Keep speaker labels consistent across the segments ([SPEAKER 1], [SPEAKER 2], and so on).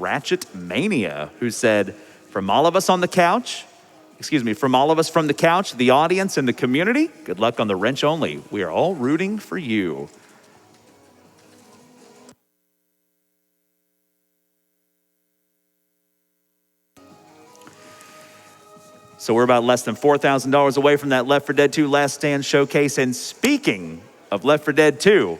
[SPEAKER 1] Ratchet Mania, who said, from all of us on the couch, from all of us from the couch, the audience, and the community, good luck on the wrench only. We are all rooting for you. So we're about less than $4,000 away from that Left 4 Dead 2 Last Stand showcase. And speaking of Left 4 Dead 2,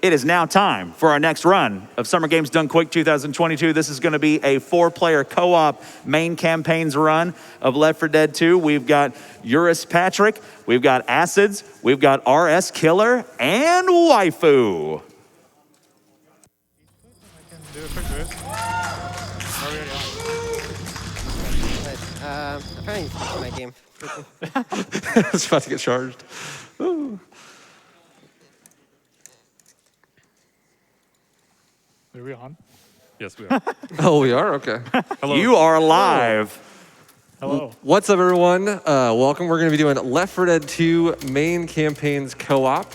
[SPEAKER 1] it is now time for our next run of Summer Games Done Quick 2022. This is going to be a 4-player co-op main campaigns run of Left 4 Dead 2. We've got JurasPatryk, we've got aciidz, we've got RsKiller, and Waifu.
[SPEAKER 2] Apparently it's my game.
[SPEAKER 3] It's about to get charged. Ooh.
[SPEAKER 4] Are we on?
[SPEAKER 5] Yes, we are.
[SPEAKER 3] Oh, we are? Okay.
[SPEAKER 5] Hello.
[SPEAKER 1] You are live.
[SPEAKER 4] Hello.
[SPEAKER 3] What's up, everyone? Welcome. We're going to be doing Left 4 Dead 2 main campaigns co-op.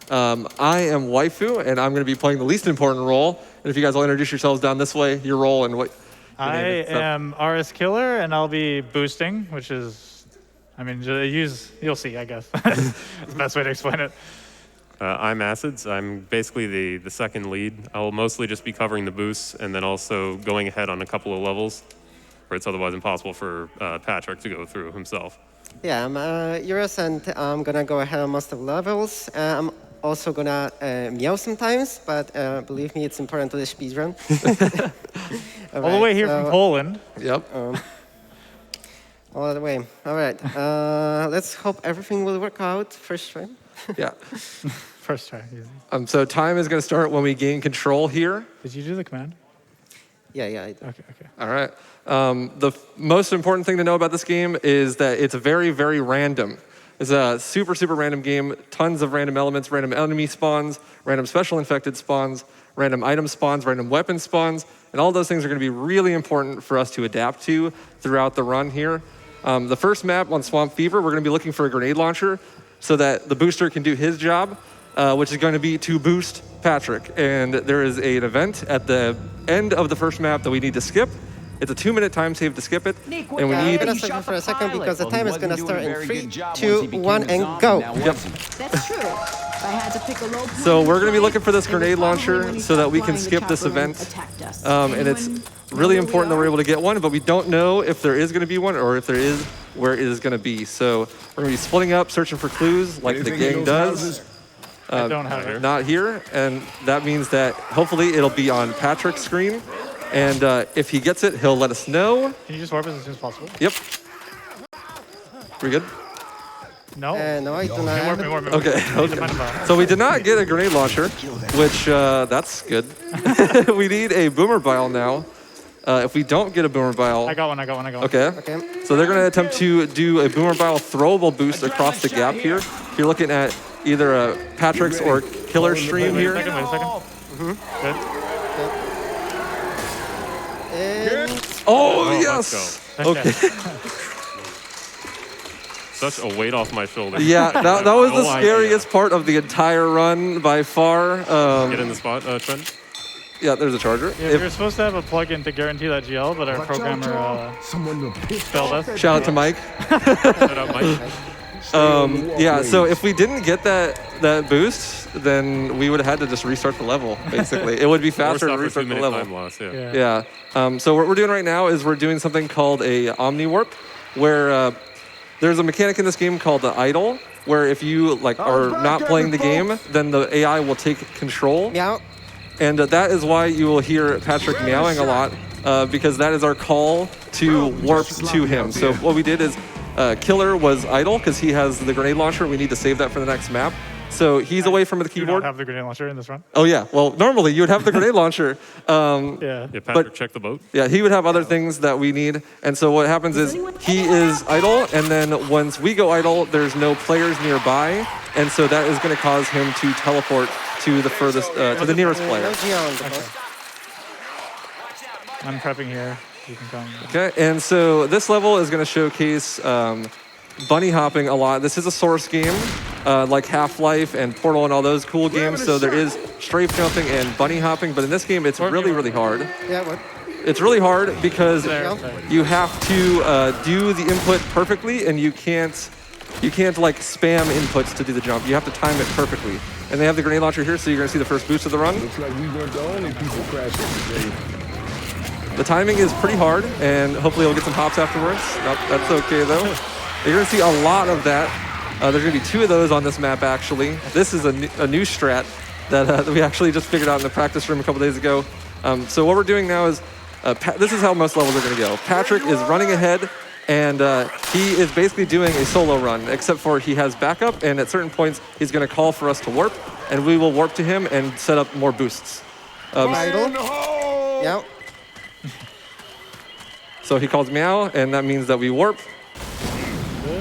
[SPEAKER 3] I am Waifu, and I'm going to be playing the least important role. And if you guys will introduce yourselves down this way, your role and what...
[SPEAKER 4] I am RsKiller, and I'll be boosting, which is, I mean, you'll see, I guess. That's the best way to explain it.
[SPEAKER 5] I'm aciidz. I'm basically the second lead. I'll mostly just be covering the boosts and then also going ahead on a couple of levels where it's otherwise impossible for Patryk to go through himself.
[SPEAKER 2] Yeah, I'm Juras, and I'm gonna go ahead on most of the levels. I'm also gonna meow sometimes, but believe me, it's important to the speedrun.
[SPEAKER 4] All the way here from Poland.
[SPEAKER 3] Yep.
[SPEAKER 2] All the way. All right. Let's hope everything will work out first try.
[SPEAKER 3] Yeah.
[SPEAKER 4] First try. Easy.
[SPEAKER 3] So time is going to start when we gain control here.
[SPEAKER 4] Did you do the command?
[SPEAKER 2] Yeah, I do.
[SPEAKER 4] Okay.
[SPEAKER 3] All right. The most important thing to know about this game is that it's very, very random. It's a super, super random game. Tons of random elements, random enemy spawns, random special infected spawns, random item spawns, random weapon spawns, and all those things are going to be really important for us to adapt to throughout the run here. The first map on Swamp Fever, we're going to be looking for a grenade launcher so that the booster can do his job, which is going to be to boost Patryk. And there is an event at the end of the first map that we need to skip. It's a 2-minute time save to skip it, and we need...
[SPEAKER 2] I'm gonna stop for a second because the time is gonna start in 3, 2, 1, and go.
[SPEAKER 3] Yep.
[SPEAKER 6] That's true. I had to pick a low point.
[SPEAKER 3] So we're going to be looking for this grenade launcher so that we can skip this event. And it's really important that we're able to get one, but we don't know if there is going to be one or if there is, where it is going to be. So we're going to be splitting up, searching for clues like the gang does.
[SPEAKER 4] I don't have it.
[SPEAKER 3] Not here, and that means that hopefully it'll be on Patryk's screen. And if he gets it, he'll let us know.
[SPEAKER 4] Can you just warp us as soon as possible?
[SPEAKER 3] Yep. We good?
[SPEAKER 2] No,
[SPEAKER 4] No.
[SPEAKER 2] I do not.
[SPEAKER 4] Warp me.
[SPEAKER 3] Okay. So we did not get a grenade launcher, which that's good. We need a boomer bile now. If we don't get a boomer bile...
[SPEAKER 4] I got one.
[SPEAKER 3] Okay. So they're going to attempt to do a boomer bile throwable boost across the gap here. You're looking at either a Patryk's or Killer stream here.
[SPEAKER 4] Wait a second. Good.
[SPEAKER 3] Oh, yes!
[SPEAKER 4] Okay.
[SPEAKER 5] Such a weight off my shoulder.
[SPEAKER 3] Yeah, that was the scariest part of the entire run by far.
[SPEAKER 5] Get in the spot, Trent.
[SPEAKER 3] Yeah, there's a charger.
[SPEAKER 4] Yeah, we were supposed to have a plugin to guarantee that GL, but our programmer failed us.
[SPEAKER 3] Shout out to Mike.
[SPEAKER 5] Shut up, Mike.
[SPEAKER 3] Yeah, so if we didn't get that boost, then we would have had to just restart the level, basically. It would be faster to restart the level.
[SPEAKER 5] Time loss, yeah.
[SPEAKER 3] Yeah. So what we're doing right now is we're doing something called a Omni Warp, where there's a mechanic in this game called the idle, where if you are not playing the game, then the AI will take control.
[SPEAKER 2] Meow.
[SPEAKER 3] And that is why you will hear Patryk meowing a lot, because that is our call to warp to him. So what we did is Killer was idle because he has the grenade launcher. We need to save that for the next map. So he's away from the keyboard.
[SPEAKER 4] You don't have the grenade launcher in this run?
[SPEAKER 3] Oh, yeah. Well, normally you would have the grenade launcher.
[SPEAKER 4] Yeah,
[SPEAKER 5] Patryk, check the boat.
[SPEAKER 3] Yeah, he would have other things that we need. And so what happens is he is idle, and then once we go idle, there's no players nearby. And so that is going to cause him to teleport to the furthest, to the nearest player.
[SPEAKER 4] I'm prepping here. You can come.
[SPEAKER 3] Okay, and so this level is going to showcase bunny hopping a lot. This is a source game, like Half-Life and Portal and all those cool games. So there is strafe jumping and bunny hopping, but in this game, it's really, really hard.
[SPEAKER 2] Yeah, what?
[SPEAKER 3] it's really hard because
[SPEAKER 4] There.
[SPEAKER 3] you have to do the input perfectly, and you can't like spam inputs to do the jump. You have to time it perfectly. And they have the grenade launcher here, so you're gonna see the first boost of the run.
[SPEAKER 7] Looks like we weren't the only people crashing today.
[SPEAKER 3] The timing is pretty hard, and hopefully we'll get some hops afterwards. Nope, that's okay though. You're gonna see a lot of that. There's gonna be 2 of those on this map actually. This is a new strat that we actually just figured out in the practice room a couple days ago. So what we're doing now is, this is how most levels are gonna go. Patryk is running ahead, and he is basically doing a solo run, except for he has backup, and at certain points he's gonna call for us to warp, and we will warp to him and set up more boosts.
[SPEAKER 2] Idle. Yep.
[SPEAKER 3] So he calls meow, and that means that we warp.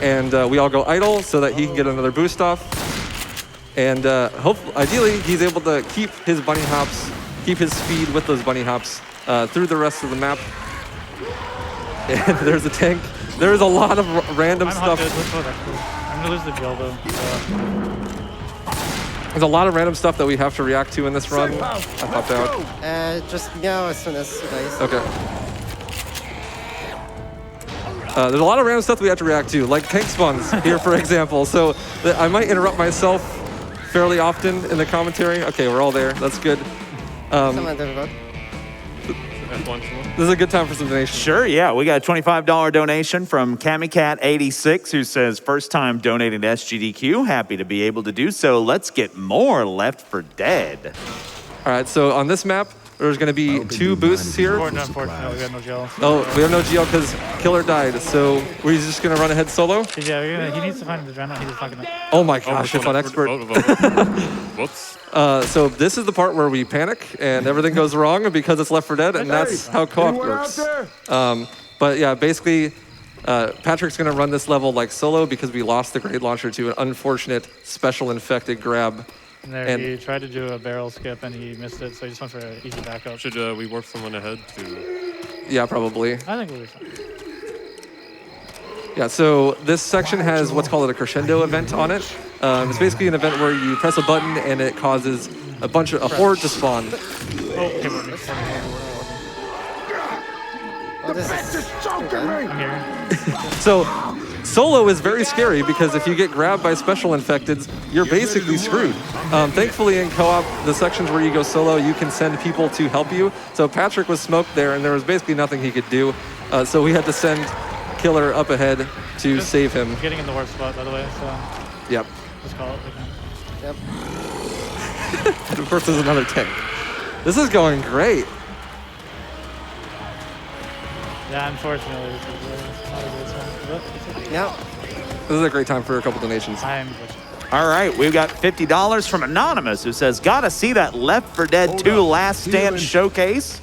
[SPEAKER 3] And we all go idle so that he can get another boost off. And ideally, he's able to keep his bunny hops, keep his speed with those bunny hops through the rest of the map. And there's a tank. There's a lot of random stuff.
[SPEAKER 4] I'm gonna lose the gel though.
[SPEAKER 3] There's a lot of random stuff that we have to react to in this run. I popped out.
[SPEAKER 2] Just meow as soon as you guys.
[SPEAKER 3] Okay. There's a lot of random stuff we have to react to, like tank spawns here, for example. So I might interrupt myself fairly often in the commentary. Okay, we're all there. That's good.
[SPEAKER 2] Someone did it.
[SPEAKER 3] This is a good time for some donations.
[SPEAKER 1] Sure, yeah. We got a $25 donation from CamiCat86 who says, first time donating to SGDQ. Happy to be able to do so. Let's get more Left 4 Dead.
[SPEAKER 3] All right, so on this map, there's going to be 2 boosts here.
[SPEAKER 4] Unfortunately, we got no gel.
[SPEAKER 3] Oh, we have no GL because Killer died, so we're just going to run ahead solo?
[SPEAKER 4] Yeah, he needs to find the adrenaline. He's just not gonna.
[SPEAKER 3] Oh my gosh, it's on expert.
[SPEAKER 5] Whoops.
[SPEAKER 3] So this is the part where we panic and everything goes wrong because it's Left 4 Dead, and that's how co-op works. But yeah, basically, Patryk's going to run this level like solo because we lost the grenade launcher to an unfortunate special infected grab.
[SPEAKER 4] And he tried to do a barrel skip and he missed it, so he just went for an easy backup.
[SPEAKER 5] Should we warp someone ahead to?
[SPEAKER 3] Yeah, probably.
[SPEAKER 4] I think we'll be fine.
[SPEAKER 3] Yeah, so this section has what's called a crescendo event on it. It's basically an event where you press a button and it causes a horde to spawn.
[SPEAKER 4] Oh, okay, I'm here.
[SPEAKER 3] So solo is very scary because if you get grabbed by special infecteds, you're basically screwed. Thankfully in co-op, the sections where you go solo, you can send people to help you. So Patryk was smoked there and there was basically nothing he could do. So we had to send Killer up ahead to save him.
[SPEAKER 4] Getting in the warp spot, by the way, so
[SPEAKER 3] Yep.
[SPEAKER 4] just call it.
[SPEAKER 2] Yep.
[SPEAKER 3] And of course there's another tank. This is going great.
[SPEAKER 4] Yeah, unfortunately, this is not a good one. But it's okay.
[SPEAKER 2] Yep.
[SPEAKER 3] This is a great time for a couple donations.
[SPEAKER 4] I'm
[SPEAKER 1] All right, we've got $50 from Anonymous who says, gotta see that Left 4 Dead 2 Last Stand showcase.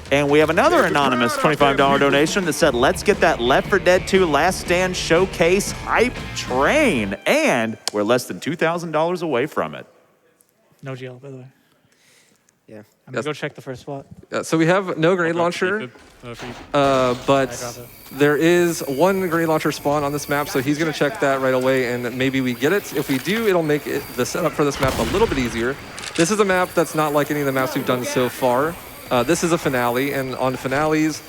[SPEAKER 1] And we have another anonymous $25 donation that said, let's get that Left 4 Dead 2 Last Stand showcase hype train. And we're less than $2,000 away from it.
[SPEAKER 4] no GL, by the way.
[SPEAKER 2] Yeah.
[SPEAKER 4] I'm gonna go check the first spot.
[SPEAKER 3] So we have no grenade launcher, but there is one grenade launcher spawn on this map, so he's going to check that right away, and maybe we get it. If we do, it'll make the setup for this map a little bit easier. This is a map that's not like any of the maps we've done so far. This is a finale, and on finales,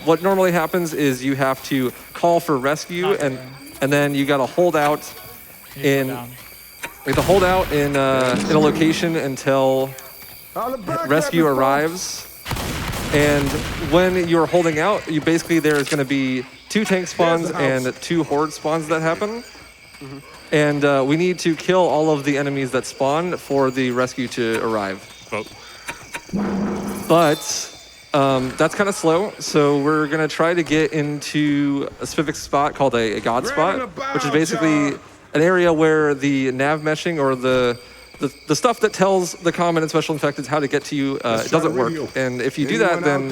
[SPEAKER 3] what normally happens is you have to call for rescue, and then you got to hold out in a location until rescue arrives. And when you're holding out, there's going to be 2 tank spawns and 2 horde spawns that happen. And we need to kill all of the enemies that spawn for the rescue to arrive. But that's kind of slow, so we're going to try to get into a specific spot called a god spot, which is basically an area where the nav meshing or the stuff that tells the common and special infecteds how to get to you, it doesn't work. And if you do that, then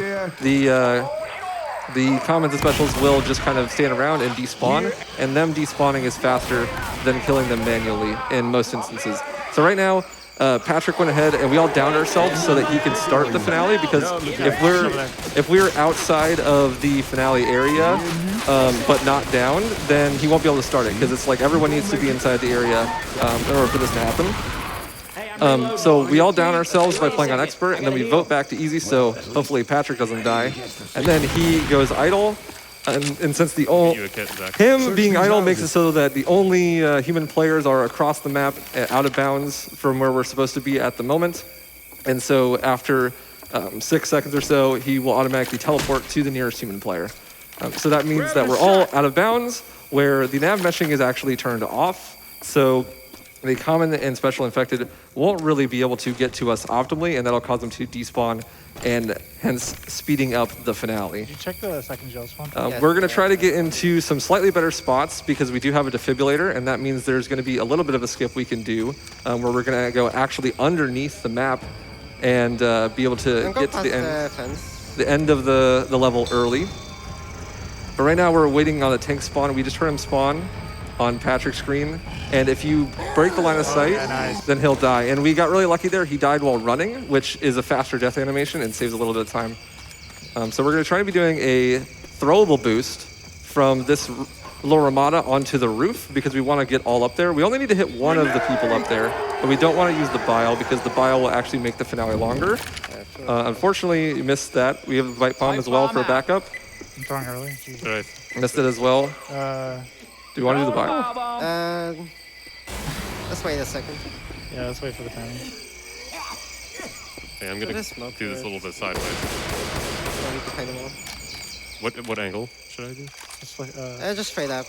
[SPEAKER 3] the commons and specials will just kind of stand around and despawn, and them despawning is faster than killing them manually in most instances. So right now, Patryk went ahead and we all downed ourselves so that he can start the finale, because if we're outside of the finale area but not downed, then he won't be able to start it, because it's like everyone needs to be inside the area in order for this to happen. So we all down ourselves by playing on expert, and then we vote back to easy, so hopefully Patrick doesn't die. And then he goes idle, and since the him being idle makes it so that the only human players are across the map, out of bounds from where we're supposed to be at the moment. And so after 6 seconds or so, he will automatically teleport to the nearest human player. So that means that we're all out of bounds, where the nav meshing is actually turned off. So the common and special infected won't really be able to get to us optimally, and that'll cause them to despawn, and hence speeding up the finale.
[SPEAKER 4] Did you check the second gel spawn?
[SPEAKER 3] We're going to try to get into some slightly better spots because we do have a defibrillator, and that means there's going to be a little bit of a skip we can do, where we're going to go actually underneath the map and be able to get to the end of the level early. But right now we're waiting on the tank spawn. We just heard him spawn on Patrick's screen. And if you break the line of sight, then he'll die. And we got really lucky there. He died while running, which is a faster death animation and saves a little bit of time. So we're going to try to be doing a throwable boost from this little Ramada onto the roof because we want to get all up there. We only need to hit one of the people up there, but we don't want to use the bile because the bile will actually make the finale longer. Unfortunately, you missed that. We have the bite bomb as well for a backup.
[SPEAKER 4] I'm throwing early.
[SPEAKER 5] Right.
[SPEAKER 3] Missed it as well. Do you want to do the bile?
[SPEAKER 2] Let's wait a second.
[SPEAKER 4] Yeah, let's wait for the timing.
[SPEAKER 5] Okay, I'm gonna do this a little bit sideways. What angle should I do?
[SPEAKER 4] Just like,
[SPEAKER 2] Just straight up.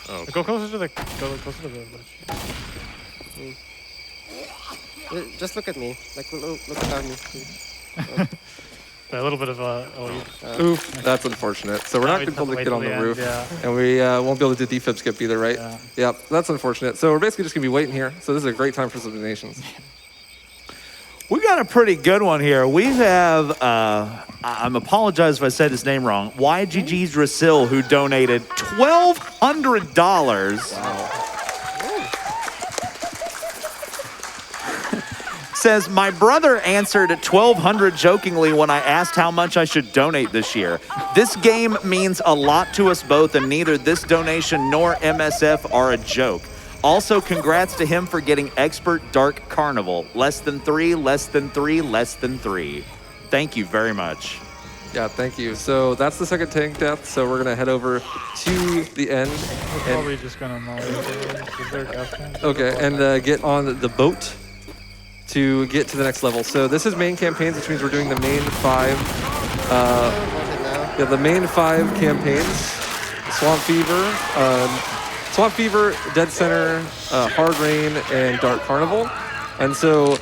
[SPEAKER 5] Oh.
[SPEAKER 4] go closer to the
[SPEAKER 2] Just look at me. Like, look at me.
[SPEAKER 4] A little bit of a
[SPEAKER 3] Oof, that's unfortunate. So we're not going to be able to get on the roof.
[SPEAKER 4] Yeah.
[SPEAKER 3] And we won't be able to do defib skip either, right?
[SPEAKER 4] Yeah.
[SPEAKER 3] Yep, that's unfortunate. So we're basically just going to be waiting here. So this is a great time for some donations.
[SPEAKER 1] We got a pretty good one here. We have, I'm apologize if I said his name wrong, YGG's Rasil, who donated $1,200. Wow. Says, my brother answered at $1,200 jokingly when I asked how much I should donate this year. This game means a lot to us both, and neither this donation nor MSF are a joke. Also, congrats to him for getting Expert Dark Carnival. Less than 3, less than 3, less than 3. Thank you very much.
[SPEAKER 3] Yeah, thank you. So that's the second tank death. So we're going to head over to the end.
[SPEAKER 4] We're probably just going to
[SPEAKER 3] Okay, and get on the boat to get to the next level. So this is main campaigns, which means we're doing the main 5. The main 5 campaigns: Swamp Fever, Dead Center, Hard Rain, and Dark Carnival. And so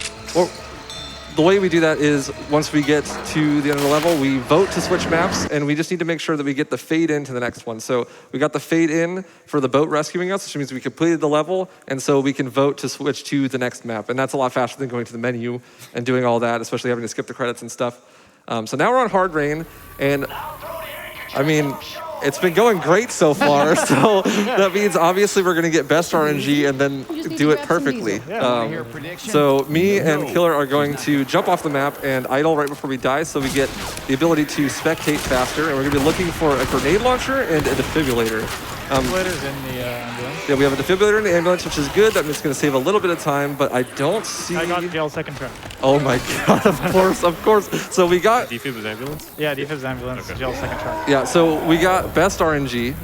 [SPEAKER 3] the way we do that is once we get to the end of the level, we vote to switch maps, and we just need to make sure that we get the fade in to the next one. So we got the fade in for the boat rescuing us, which means we completed the level, and so we can vote to switch to the next map. And that's a lot faster than going to the menu and doing all that, especially having to skip the credits and stuff. So now we're on Hard Rain, and I mean, it's been going great so far, so that means obviously we're going to get best RNG and then do it perfectly. So me and Killer are going to jump off the map and idle right before we die, so we get the ability to spectate faster, and we're going to be looking for a grenade launcher and a defibrillator.
[SPEAKER 4] Defibrillators in the ambulance.
[SPEAKER 3] Yeah, we have a defibrillator in the ambulance, which is good. That means it's going to save a little bit of time, but I don't see...
[SPEAKER 4] I got jail second track.
[SPEAKER 3] Oh my god, of course. So we got...
[SPEAKER 5] Defib's ambulance?
[SPEAKER 4] Yeah, Defib's ambulance, jail second track.
[SPEAKER 3] Yeah, so we got best RNG,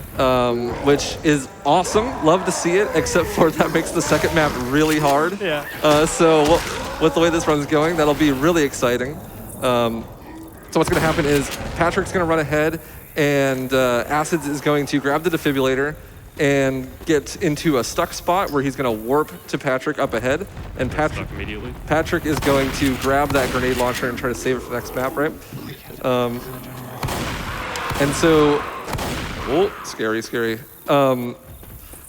[SPEAKER 3] which is awesome. Love to see it, except for that makes the second map really hard.
[SPEAKER 4] Yeah.
[SPEAKER 3] So with the way this run's going, that'll be really exciting. So what's going to happen is Patrick's going to run ahead, and aciidz is going to grab the defibrillator and get into a stuck spot where he's going to warp to Patrick up ahead. And Patrick
[SPEAKER 5] immediately.
[SPEAKER 3] Patrick is going to grab that grenade launcher and try to save it for the next map, right? And so, scary.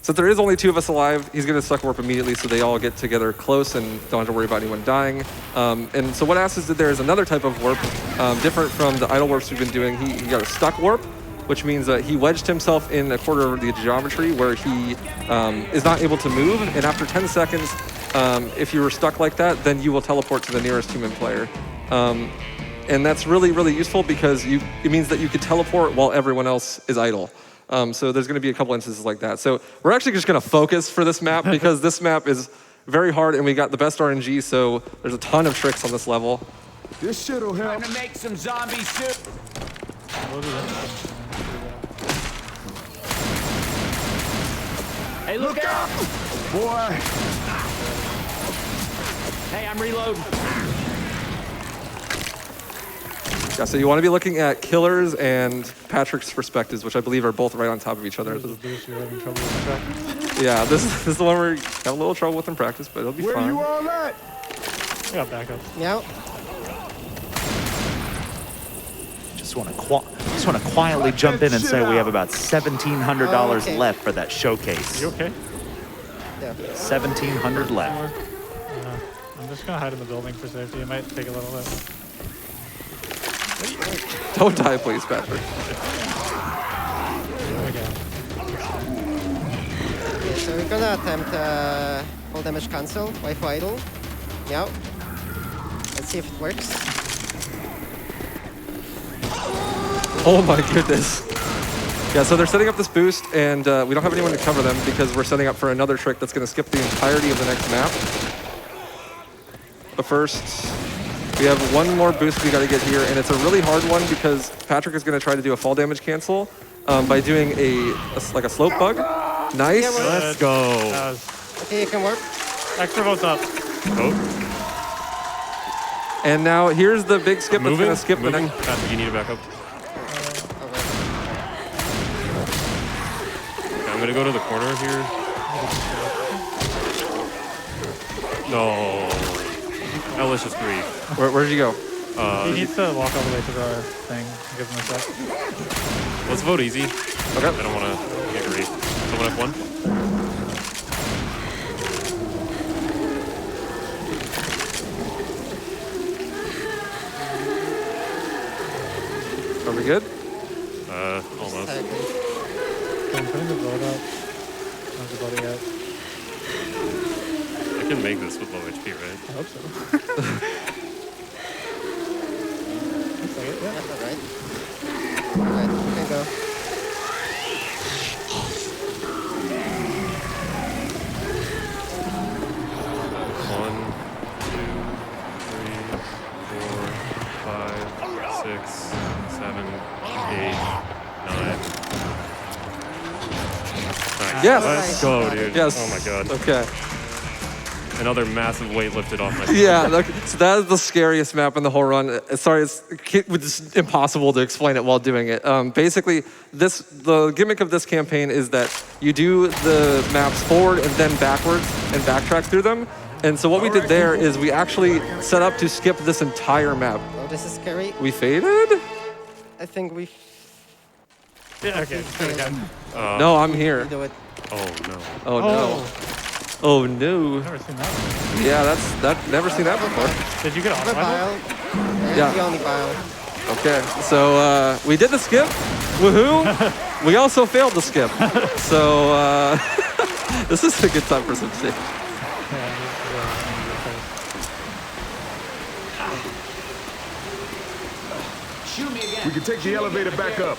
[SPEAKER 3] Since there is only 2 of us alive, he's going to stuck warp immediately, so they all get together close and don't have to worry about anyone dying. And so what aciidz did there is another type of warp, different from the idle warps we've been doing. He got a stuck warp, which means that he wedged himself in a quarter of the geometry where he is not able to move. And after 10 seconds, if you were stuck like that, then you will teleport to the nearest human player. And that's really, really useful because it means that you can teleport while everyone else is idle. So there's going to be a couple instances like that. So we're actually just going to focus for this map because this map is very hard, and we got the best RNG, so there's a ton of tricks on this level.
[SPEAKER 7] This shit'll help.
[SPEAKER 8] Time to make some zombie soup. Hey, look out!
[SPEAKER 7] Boy.
[SPEAKER 8] Hey, I'm reloading.
[SPEAKER 3] Yeah, so you want to be looking at Killer's and Patrick's perspectives, which I believe are both right on top of each other.
[SPEAKER 4] This is the boost you're having trouble with in practice.
[SPEAKER 3] Yeah, this is the one where you have a little trouble with in practice, but it'll be
[SPEAKER 7] Where
[SPEAKER 3] fine.
[SPEAKER 7] you all at?
[SPEAKER 4] I got backup.
[SPEAKER 2] Yeah.
[SPEAKER 1] Just want to quietly jump in and say we have about $1,700
[SPEAKER 2] Okay.
[SPEAKER 1] left for that showcase.
[SPEAKER 4] You okay?
[SPEAKER 2] Yeah.
[SPEAKER 1] 1,700 left.
[SPEAKER 4] I'm just gonna hide in the building for safety. It might take a little bit.
[SPEAKER 3] Don't die, please, Patrick.
[SPEAKER 4] Okay.
[SPEAKER 2] Okay, so we're gonna attempt full damage cancel, waifu idle. Yeah. Let's see if it works.
[SPEAKER 3] Oh my goodness. Yeah, so they're setting up this boost, and we don't have anyone to cover them because we're setting up for another trick that's going to skip the entirety of the next map. But first, we have one more boost we got to get here, and it's a really hard one because Patrick is going to try to do a fall damage cancel by doing like a slope bug. Nice.
[SPEAKER 5] Let's go.
[SPEAKER 2] Okay, you can work.
[SPEAKER 4] Extra votes up.
[SPEAKER 5] Oh,
[SPEAKER 3] And now here's the big skip that's
[SPEAKER 5] moving.
[SPEAKER 3] going to skip the
[SPEAKER 5] Moving.
[SPEAKER 3] next.
[SPEAKER 5] Patrick, you need to back up. Okay, I'm gonna go to the corner here. No. Ellis is 3.
[SPEAKER 3] Where'd you go?
[SPEAKER 4] He needs to walk all the way to the thing. Give him a sec.
[SPEAKER 5] Let's vote easy.
[SPEAKER 3] Okay.
[SPEAKER 5] I don't want to get great. Someone have 1?
[SPEAKER 3] Are we good?
[SPEAKER 5] Almost.
[SPEAKER 4] So I'm putting the vote up. How's the vote yet?
[SPEAKER 5] I can make this with low HP, right?
[SPEAKER 4] I hope so. Looks like it, yeah.
[SPEAKER 2] Yeah, alright. Alright, you can go.
[SPEAKER 5] One, 2, 3, 4, 5, 6, 7, 8, 9. Nice.
[SPEAKER 3] Yes.
[SPEAKER 5] Let's go, dude.
[SPEAKER 3] Yes.
[SPEAKER 5] Oh my god.
[SPEAKER 3] Okay.
[SPEAKER 5] Another massive weight lifted off my
[SPEAKER 3] Yeah, so that is the scariest map in the whole run. Sorry, it's impossible to explain it while doing it. Basically, the gimmick of this campaign is that you do the maps forward and then backwards and backtrack through them. And so what we did there is we actually set up to skip this entire map.
[SPEAKER 2] Oh, this is scary.
[SPEAKER 3] We faded?
[SPEAKER 2] I think we
[SPEAKER 4] Yeah, okay. Do it again.
[SPEAKER 3] No, I'm here.
[SPEAKER 2] do it.
[SPEAKER 5] Oh no.
[SPEAKER 3] Oh no. Oh no.
[SPEAKER 4] Never seen that.
[SPEAKER 3] Yeah, never seen that before.
[SPEAKER 4] Did you get off
[SPEAKER 2] The
[SPEAKER 4] level?
[SPEAKER 2] bile.
[SPEAKER 3] Yeah.
[SPEAKER 2] The only bile.
[SPEAKER 3] Okay, so we did the skip. Woohoo! We also failed the skip. So this is a good time for some shit.
[SPEAKER 7] We can take the elevator back up.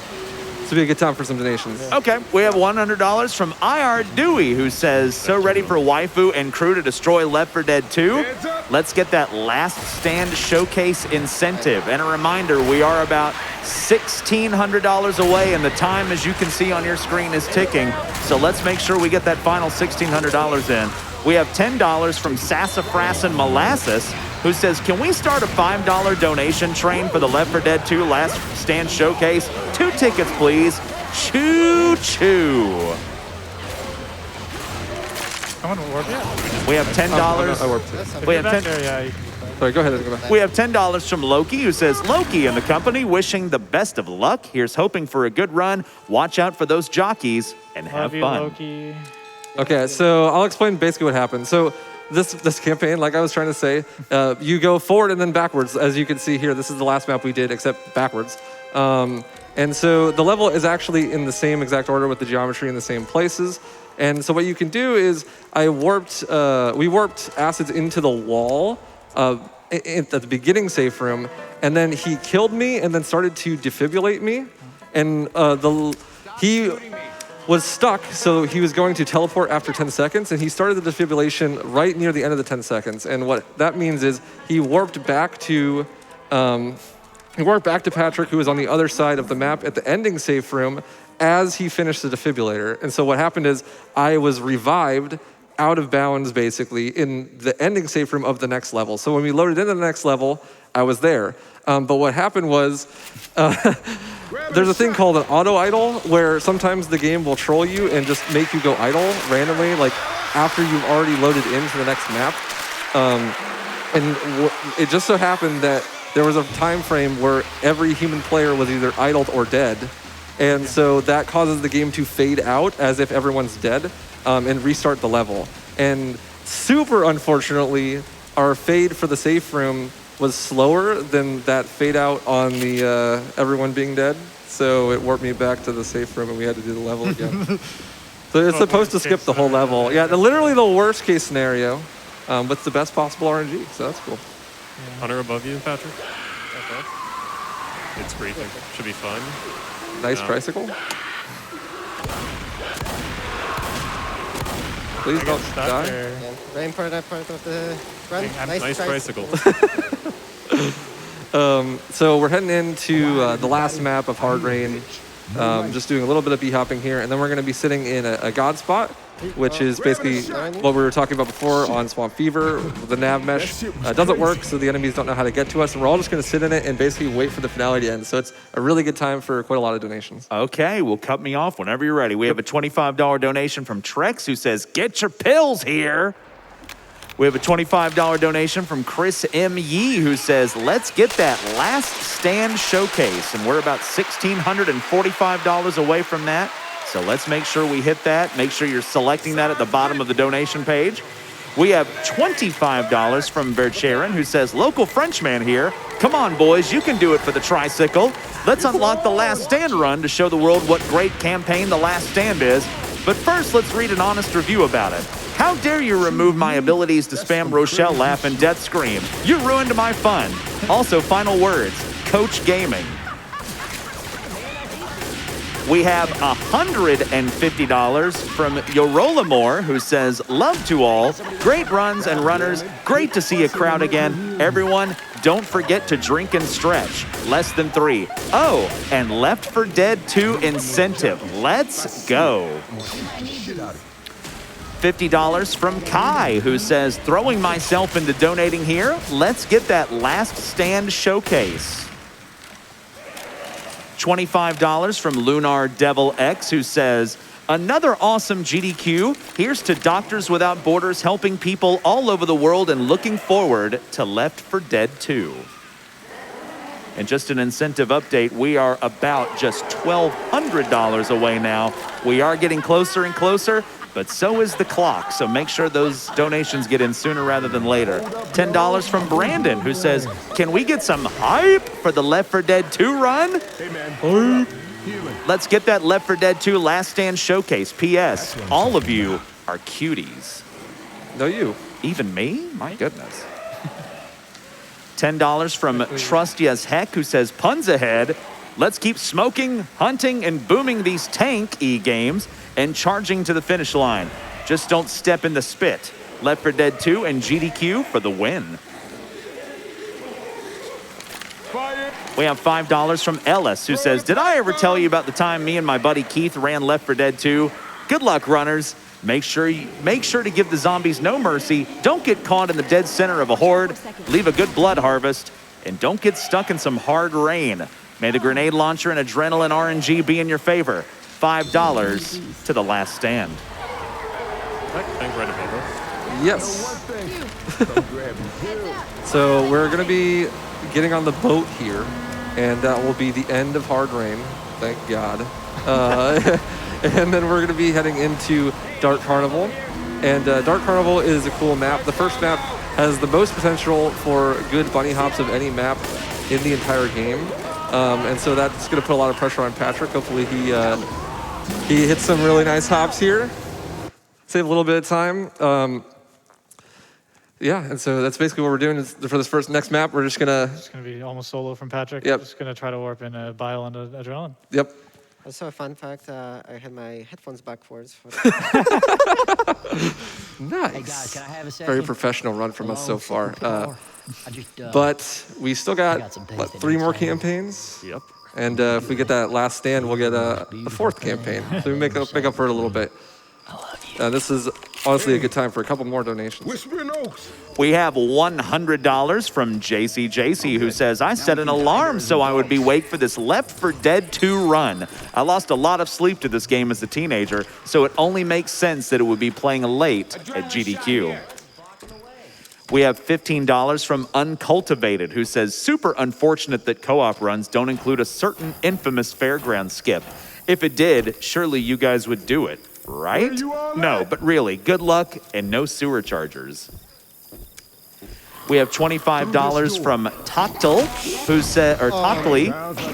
[SPEAKER 3] This would be a good time for some donations.
[SPEAKER 1] Okay, we have $100 from IR Dewey, who says, so ready for waifu and crew to destroy Left 4 Dead 2? Let's get that last stand showcase incentive. And a reminder, we are about $1,600 away, and the time, as you can see on your screen, is ticking. So let's make sure we get that final $1,600 in. We have $10 from Sassafras and Molasses, who says, can we start a $5 donation train for the Left 4 Dead 2 Last Stand Showcase? 2 tickets, please. Choo-choo.
[SPEAKER 4] Someone warp yet?
[SPEAKER 1] We have $10.
[SPEAKER 3] I warped it.
[SPEAKER 1] We have
[SPEAKER 4] Back
[SPEAKER 1] 10.
[SPEAKER 4] there, yeah, you can play.
[SPEAKER 3] Sorry, go ahead. Go back.
[SPEAKER 1] We have $10 from Loki, who says, Loki and the company wishing the best of luck. Here's hoping for a good run. Watch out for those jockeys and have
[SPEAKER 4] Love you,
[SPEAKER 1] fun.
[SPEAKER 4] Loki.
[SPEAKER 3] Okay, so I'll explain basically what happened. So this campaign, like I was trying to say, you go forward and then backwards. As you can see here, this is the last map we did, except backwards. And so the level is actually in the same exact order with the geometry in the same places. And so what you can do is we warped acids into the wall at the beginning safe room, and then he killed me and then started to defibrillate me. And was stuck, so he was going to teleport after 10 seconds, and he started the defibrillation right near the end of the 10 seconds. And what that means is he warped back to Patrick, who was on the other side of the map at the ending safe room as he finished the defibrillator. And so what happened is I was revived out of bounds, basically, in the ending safe room of the next level. So when we loaded into the next level, I was there. But what happened was, there's a thing called an auto idle where sometimes the game will troll you and just make you go idle randomly, like after you've already loaded into the next map. And it just so happened that there was a time frame where every human player was either idled or dead. And so that causes the game to fade out as if everyone's dead and restart the level. And super unfortunately, our fade for the safe room was slower than that fade out on the everyone being dead. So it warped me back to the safe room and we had to do the level again. So it's supposed to skip the whole level. Yeah, literally the worst case scenario, but it's the best possible RNG, so that's cool.
[SPEAKER 5] Hunter above you, Patrick. Okay. It's creeping. Should be fun.
[SPEAKER 3] Nice tricycle. Please don't die.
[SPEAKER 2] Yeah, very important part of the run.
[SPEAKER 5] Nice tricycle.
[SPEAKER 3] So we're heading into the last map of Hard Rain. Just doing a little bit of b-hopping here, and then we're going to be sitting in a god spot, which is basically what we were talking about before on Swamp Fever. The nav mesh doesn't work, so the enemies don't know how to get to us, and we're all just going to sit in it and basically wait for the finale to end. So it's a really good time for quite a lot of donations.
[SPEAKER 1] Okay, well, cut me off whenever you're ready. We have a $25 donation from Trex, who says, "Get your pills here." We have a $25 donation from Chris M. Yee, who says, "Let's get that last stand showcase." And we're about $1,645 away from that. So let's make sure we hit that. Make sure you're selecting that at the bottom of the donation page. We have $25 from Bercheron, who says, "Local Frenchman here. Come on, boys, you can do it for the tricycle. Let's unlock the Last Stand run to show the world what great campaign the Last Stand is. But first, let's read an honest review about it. How dare you remove my abilities to spam Rochelle Laugh and Death Scream? You ruined my fun. Also, final words, Coach Gaming." We have $150 from Yorolamore, who says, "Love to all. Great runs and runners. Great to see a crowd again. Everyone, don't forget to drink and stretch. Less than 3. Oh, and Left 4 Dead 2 incentive. Let's go." $50 from Kai, who says, "Throwing myself into donating here. Let's get that Last Stand showcase." $25 from Lunar Devil X, who says, "Another awesome GDQ. Here's to Doctors Without Borders helping people all over the world and looking forward to Left 4 Dead 2. And just an incentive update, we are about just $1,200 away now. We are getting closer and closer, but so is the clock, so make sure those donations get in sooner rather than later. $10 from Brandon, who says, "Can we get some hype for the Left 4 Dead 2 run?
[SPEAKER 7] Hey, man.
[SPEAKER 1] Hype. Let's get that Left 4 Dead 2 Last Stand showcase. P.S. All of you are cuties."
[SPEAKER 3] No, you.
[SPEAKER 1] Even me? My goodness. $10 from Trusty as Heck, who says, "Puns ahead. Let's keep smoking, hunting, and booming these tank e-games and charging to the finish line. Just don't step in the spit. Left 4 Dead 2 and GDQ for the win." We have $5 from Ellis, who says, "Did I ever tell you about the time me and my buddy Keith ran Left 4 Dead 2? Good luck, runners. Make sure to give the zombies no mercy. Don't get caught in the dead center of a horde. Leave a good blood harvest. And don't get stuck in some hard rain. May the grenade launcher and adrenaline RNG be in your favor. $5 to the Last Stand."
[SPEAKER 5] Thank right above us.
[SPEAKER 3] Yes. So we're going to be getting on the boat here, and that will be the end of Hard Rain. Thank God. And then we're going to be heading into Dark Carnival. And Dark Carnival is a cool map. The first map has the most potential for good bunny hops of any map in the entire game. And so that's going to put a lot of pressure on Patrick. Hopefully he hits some really nice hops here. Save a little bit of time. Yeah, and so that's basically what we're doing for this next map. We're just going to...
[SPEAKER 4] It's going to be almost solo from Patrick.
[SPEAKER 3] Yep.
[SPEAKER 4] Just going to try to warp in Bile and Adrenaline.
[SPEAKER 3] Yep.
[SPEAKER 2] Also, a fun fact: I had my headphones backwards. For
[SPEAKER 3] Nice.
[SPEAKER 8] Hey guys, can I have a second?
[SPEAKER 3] Very professional run from us so far.
[SPEAKER 8] I just,
[SPEAKER 3] But we still got,
[SPEAKER 8] got some things
[SPEAKER 3] what,
[SPEAKER 8] that
[SPEAKER 3] 3
[SPEAKER 8] need
[SPEAKER 3] more
[SPEAKER 8] saying.
[SPEAKER 3] campaigns?
[SPEAKER 5] Yep.
[SPEAKER 3] And if we get that last stand, we'll get a 4th campaign. So we make up for it a little bit. This is honestly a good time for a couple more donations.
[SPEAKER 7] Whispering Oaks.
[SPEAKER 1] We have $100 from JC, who says, I set an alarm so I would be awake for this Left 4 Dead 2 run. I lost a lot of sleep to this game as a teenager, so it only makes sense that it would be playing late at GDQ. We have $15 from Uncultivated, who says, super unfortunate that co-op runs don't include a certain infamous fairground skip. If it did, surely you guys would do it, right? No, but really, good luck and no sewer chargers. We have $25 from Toctel, who said, or Toctly,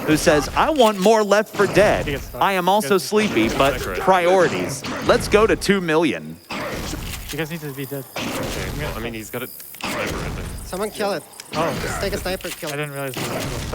[SPEAKER 1] who says, I want more Left 4 Dead. I am also sleepy, but priorities. Let's go to 2 million.
[SPEAKER 4] You guys need to be dead.
[SPEAKER 5] Okay, well, I mean, he's got a sniper right there.
[SPEAKER 2] Someone kill it.
[SPEAKER 4] Oh,
[SPEAKER 2] Just take a sniper, kill
[SPEAKER 4] I
[SPEAKER 2] it.
[SPEAKER 4] didn't realize.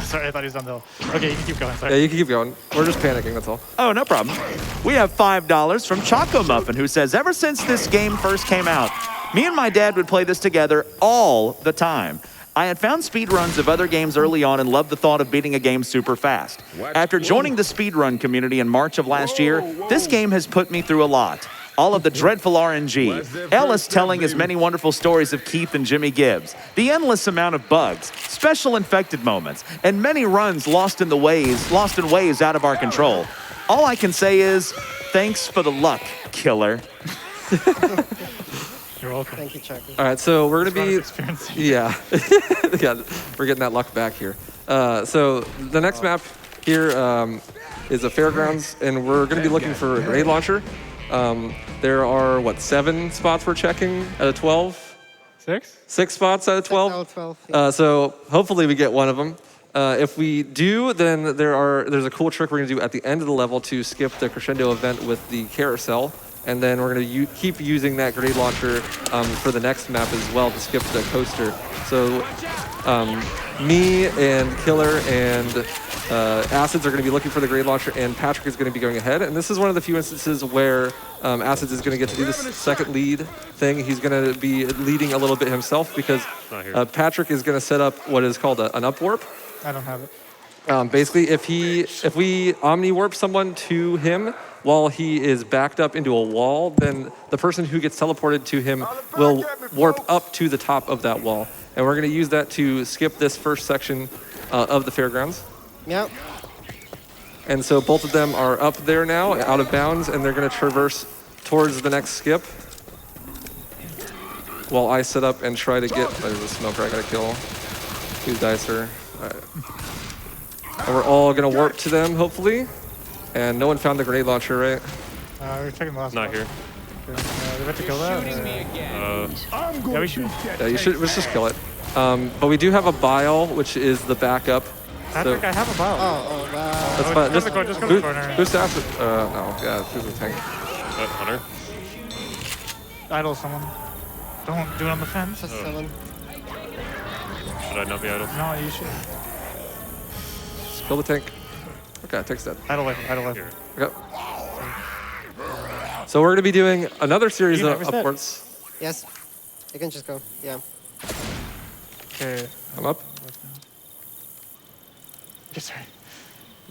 [SPEAKER 4] Sorry, I thought he was on the hill. Okay, you can keep going. Sorry.
[SPEAKER 3] Yeah, you can keep going. We're just panicking, that's all.
[SPEAKER 1] Oh, no problem. We have $5 from Choco Muffin, who says, ever since this game first came out, me and my dad would play this together all the time. I had found speedruns of other games early on and loved the thought of beating a game super fast. After joining the speedrun community in March of last year, this game has put me through a lot. All of the dreadful RNG, Ellis telling his many wonderful stories of Keith and Jimmy Gibbs, the endless amount of bugs, special infected moments, and many runs lost in ways out of our control. All I can say is, thanks for the luck, killer.
[SPEAKER 4] You're welcome.
[SPEAKER 2] Thank you, Chucky.
[SPEAKER 3] All right, so we're going to be...
[SPEAKER 4] Experience.
[SPEAKER 3] Yeah. Yeah, we're getting that luck back here. So the next map here is a fairgrounds, and we're going to be looking for a grenade launcher. There are, what, 7 spots we're checking out of 12?
[SPEAKER 4] 6?
[SPEAKER 3] 6 spots out of 12?
[SPEAKER 2] Out of 12, yeah.
[SPEAKER 3] So hopefully we get one of them. If we do, then there's a cool trick we're going to do at the end of the level to skip the crescendo event with the carousel. And then we're going to keep using that grenade launcher for the next map as well to skip the coaster. So me and Killer and aciidz are going to be looking for the grenade launcher, and Patrick is going to be going ahead. And this is one of the few instances where aciidz is going to get to do this second lead thing. He's going to be leading a little bit himself because Patrick is going to set up what is called an up warp.
[SPEAKER 4] I don't have it.
[SPEAKER 3] Basically, if we omni warp someone to him while he is backed up into a wall, then the person who gets teleported to him will warp up to the top of that wall. And we're going to use that to skip this first section of the fairgrounds.
[SPEAKER 2] Yep.
[SPEAKER 3] And so both of them are up there now, out of bounds, and they're going to traverse towards the next skip. While I set up and try to get... There's a smoker I got to kill. 2 dicer. All right. And we're all going to warp to them, hopefully. And no one found the grenade launcher, right?
[SPEAKER 4] We're checking the last
[SPEAKER 5] Not
[SPEAKER 4] one.
[SPEAKER 5] here.
[SPEAKER 4] Okay. They about to kill that? Yeah, we should.
[SPEAKER 3] Yeah, you should. Let's just kill it. But we do have a bile, which is the backup.
[SPEAKER 4] Patrick, I have a bottle.
[SPEAKER 2] Oh, wow.
[SPEAKER 3] That's fine.
[SPEAKER 4] Just go to the corner.
[SPEAKER 3] Boost acid. No, yeah, who's the tank?
[SPEAKER 5] Hunter.
[SPEAKER 4] Idle someone. Don't do it on the fence.
[SPEAKER 2] Just 7.
[SPEAKER 5] Should I not be idle?
[SPEAKER 4] No, you should.
[SPEAKER 3] Just kill the tank. Okay, tank's dead.
[SPEAKER 4] Idle life.
[SPEAKER 5] Here.
[SPEAKER 3] Okay. So we're going to be doing another series
[SPEAKER 4] You
[SPEAKER 3] of
[SPEAKER 4] never said.
[SPEAKER 3] upwards.
[SPEAKER 2] Yes. You can just go. Yeah.
[SPEAKER 4] Okay.
[SPEAKER 3] I'm up.
[SPEAKER 4] Yes, sorry.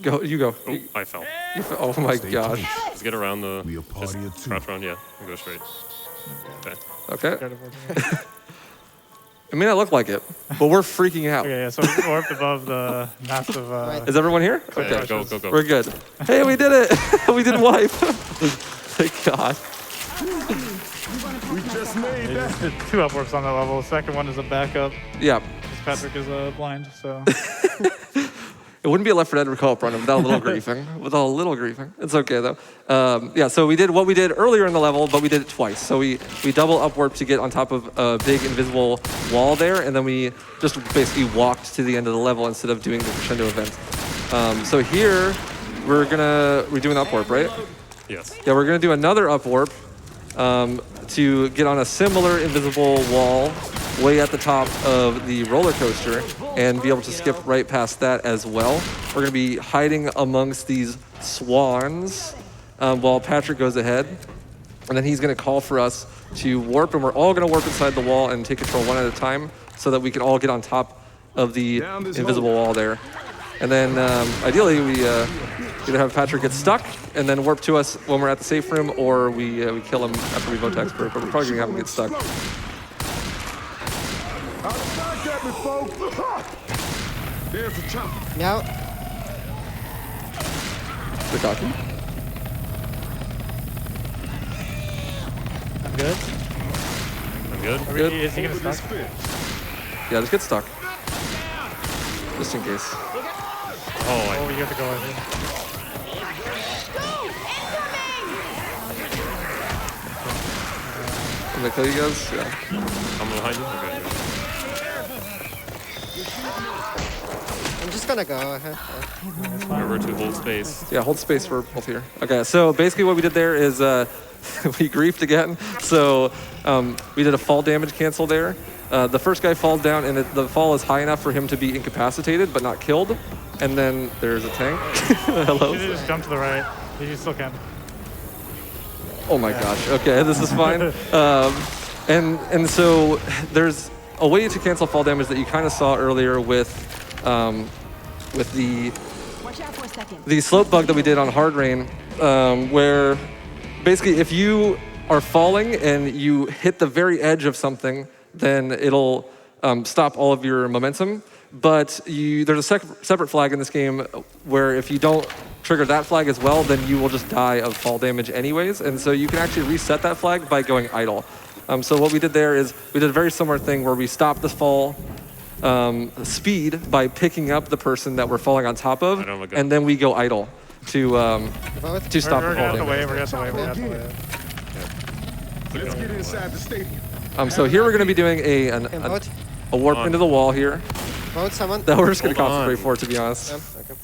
[SPEAKER 3] Go. You go.
[SPEAKER 5] Oh, I fell.
[SPEAKER 3] Oh my gosh.
[SPEAKER 5] Let's get around the...
[SPEAKER 7] We a party of
[SPEAKER 5] Just
[SPEAKER 7] 2.
[SPEAKER 5] crouch around, yeah. And go straight. Okay.
[SPEAKER 3] Okay. It may not look like it, but we're freaking out.
[SPEAKER 4] Okay, yeah, so we warped above the massive...
[SPEAKER 3] Is everyone here?
[SPEAKER 5] Okay,
[SPEAKER 3] Okay.
[SPEAKER 5] go.
[SPEAKER 3] We're good. Hey, we did it. We didn't wipe. Thank God.
[SPEAKER 7] We just made that.
[SPEAKER 4] There's 2 upwards on that level. The second one is a backup.
[SPEAKER 3] Yeah.
[SPEAKER 4] Patrick is blind, so...
[SPEAKER 3] It wouldn't be a Left 4 Dead co-op run without a little griefing. Without a little griefing. It's okay, though. Yeah, so we did what we did earlier in the level, but we did it twice. So we double up warp to get on top of a big invisible wall there, and then we just basically walked to the end of the level instead of doing the crescendo event. So here, we're do an up warp, right?
[SPEAKER 5] Yes.
[SPEAKER 3] Yeah, we're gonna do another up warp to get on a similar invisible wall way at the top of the roller coaster and be able to skip right past that as well. We're going to be hiding amongst these swans while Patrick goes ahead. And then he's going to call for us to warp, and we're all going to warp inside the wall and take control one at a time so that we can all get on top of the invisible wall there. And then ideally we either have Patrick get stuck and then warp to us when we're at the safe room, or we kill him after we vote expert, but we're probably going to have him get stuck.
[SPEAKER 7] There's a chopper.
[SPEAKER 2] Meow.
[SPEAKER 3] The cocky.
[SPEAKER 4] I'm good.
[SPEAKER 5] I'm good.
[SPEAKER 3] Good.
[SPEAKER 4] Is he gonna stuck?
[SPEAKER 3] Yeah, just get stuck. Just in case.
[SPEAKER 5] Oh,
[SPEAKER 4] Oh, you have to go in.
[SPEAKER 3] I'm going to kill you guys? Yeah.
[SPEAKER 5] I'm behind you. Okay.
[SPEAKER 2] I'm just gonna go ahead.
[SPEAKER 5] Remember to hold space.
[SPEAKER 3] Yeah, hold space for both here. Okay, so basically what we did there is we griefed again. So we did a fall damage cancel there. The first guy falls down, and the fall is high enough for him to be incapacitated but not killed. And then there's a tank. Hello.
[SPEAKER 4] You just jump to the right. You still can.
[SPEAKER 3] Oh my gosh. Okay, this is fine. And so there's a way to cancel fall damage that you kind of saw earlier with the
[SPEAKER 6] Watch out for a second.
[SPEAKER 3] the slope bug that we did on Hard Rain, where basically if you are falling and you hit the very edge of something, then it'll stop all of your momentum. But there's a separate flag in this game where if you don't trigger that flag as well, then you will just die of fall damage anyways. And so you can actually reset that flag by going idle. So what we did there is we did a very similar thing where we stopped the fall speed by picking up the person that we're falling on top of, and then we go idle to stop the fall damage.
[SPEAKER 4] We're out the way.
[SPEAKER 7] Let's get inside the stadium.
[SPEAKER 3] So here we're going to be doing a warp into the wall here
[SPEAKER 2] Vote someone.
[SPEAKER 3] that we're just going to
[SPEAKER 5] Hold on.
[SPEAKER 3] concentrate for, to be honest.
[SPEAKER 2] Yeah, okay.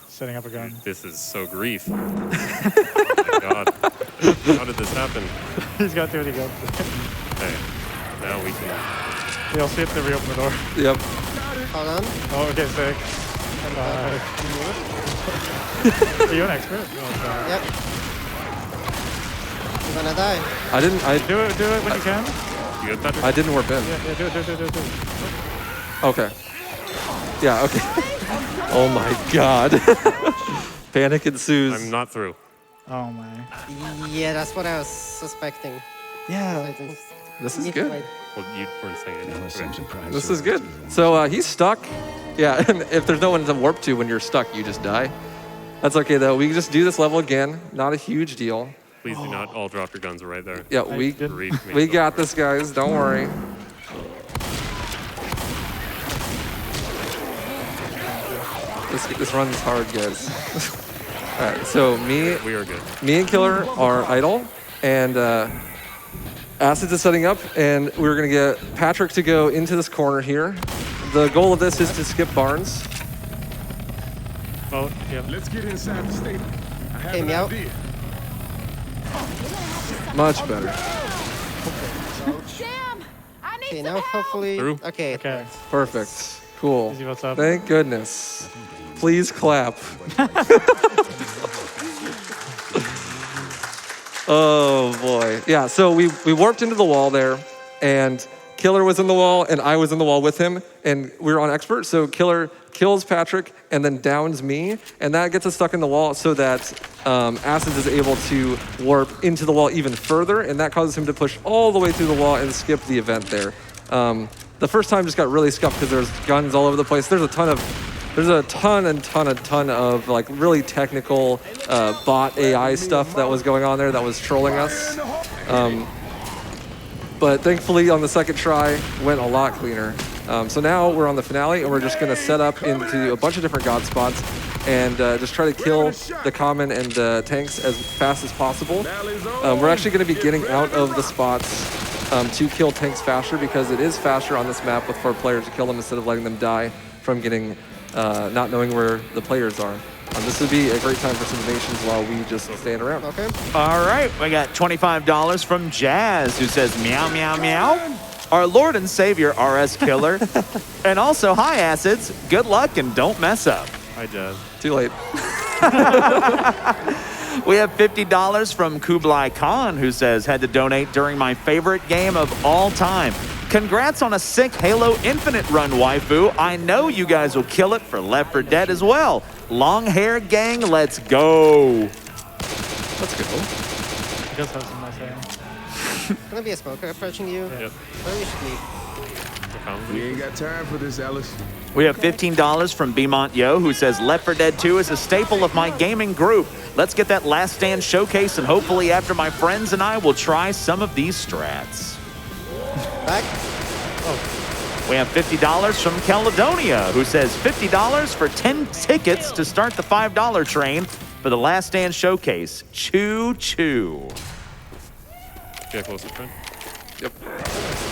[SPEAKER 4] Setting up a gun.
[SPEAKER 5] This is so grief. Oh my God. How did this happen?
[SPEAKER 4] He's got 30 guns.
[SPEAKER 5] Okay. Now we can.
[SPEAKER 4] You'll see if they reopen the door.
[SPEAKER 3] Yep.
[SPEAKER 2] Hold on.
[SPEAKER 4] Oh, okay, sick. Are you an expert?
[SPEAKER 2] Yep. You're gonna die.
[SPEAKER 4] Do it when you can.
[SPEAKER 5] You good, Patrick?
[SPEAKER 3] I didn't warp in.
[SPEAKER 4] Yeah, do it.
[SPEAKER 3] Okay. Yeah, okay. Oh my God. Panic ensues.
[SPEAKER 5] I'm not through.
[SPEAKER 4] Oh my.
[SPEAKER 2] Yeah, that's what I was suspecting.
[SPEAKER 3] Yeah. This is good.
[SPEAKER 5] Well, you weren't saying it. Okay.
[SPEAKER 3] This is good. So he's stuck. Yeah, and if there's no one to warp to when you're stuck, you just die. That's okay though. We can just do this level again. Not a huge deal.
[SPEAKER 5] Please do not all drop your guns right there.
[SPEAKER 3] Yeah, we
[SPEAKER 5] Grief me
[SPEAKER 3] we
[SPEAKER 5] so
[SPEAKER 3] got
[SPEAKER 5] hard.
[SPEAKER 3] this, guys. Don't worry. This run's hard, guys. All right, so
[SPEAKER 5] We are good.
[SPEAKER 3] me and Killer are idle, and aciidz is setting up, and we're gonna get Patrick to go into this corner here. The goal of this is to skip Barnes.
[SPEAKER 4] Vote. Yeah.
[SPEAKER 7] Let's get inside the stadium. I have
[SPEAKER 2] Hey,
[SPEAKER 7] an
[SPEAKER 2] meow.
[SPEAKER 7] idea.
[SPEAKER 3] Much better.
[SPEAKER 6] Sam, I need
[SPEAKER 2] Okay,
[SPEAKER 6] some
[SPEAKER 2] now
[SPEAKER 6] help.
[SPEAKER 2] hopefully.
[SPEAKER 5] Through?
[SPEAKER 2] Okay.
[SPEAKER 4] Okay.
[SPEAKER 3] Perfect. Cool.
[SPEAKER 4] Easy, what's up?
[SPEAKER 3] Thank goodness. Please clap. Oh boy. Yeah, so we warped into the wall there, and Killer was in the wall, and I was in the wall with him, and we were on expert, so Killer kills Patrick and then downs me, and that gets us stuck in the wall so that aciidz is able to warp into the wall even further, and that causes him to push all the way through the wall and skip the event there. The first time just got really scuffed because there's guns all over the place. There's a ton of like really technical bot AI stuff that was going on there that was trolling us. But thankfully on the second try went a lot cleaner. So now we're on the finale, and we're just gonna set up into a bunch of different god spots and just try to kill the common and tanks as fast as possible. We're actually gonna be getting out of the spots to kill tanks faster, because it is faster on this map with 4 players to kill them instead of letting them die from getting not knowing where the players are. This would be a great time for some donations while we just stand around.
[SPEAKER 2] Okay.
[SPEAKER 1] All right, we got $25 from Jazz, who says meow, meow, meow. our Lord and Savior, RsKiller. And also, hi, Acids. Good luck and don't mess up.
[SPEAKER 5] Hi, Jazz.
[SPEAKER 3] Too late.
[SPEAKER 1] We have $50 from Kublai Khan, who says, had to donate during my favorite game of all time. Congrats on a sick Halo Infinite run, waifu. I know you guys will kill it for Left 4 Dead as well. Long hair gang, let's go.
[SPEAKER 3] Let's go.
[SPEAKER 4] He does have some nice hair.
[SPEAKER 2] Gonna be a smoker approaching you.
[SPEAKER 5] Yep.
[SPEAKER 2] Where we should leave.
[SPEAKER 7] We ain't got time for this, Alice.
[SPEAKER 1] We have $15 from Beaumont Yo, who says, Left 4 Dead 2 is a staple of my gaming group. Let's get that Last Stand showcase, and hopefully after my friends and I will try some of these strats.
[SPEAKER 2] Back.
[SPEAKER 1] We have $50 from Caledonia, who says $50 for 10 tickets to start the $5 train for the Last Stand showcase. Choo choo.
[SPEAKER 5] Get closer, friend.
[SPEAKER 3] Yep.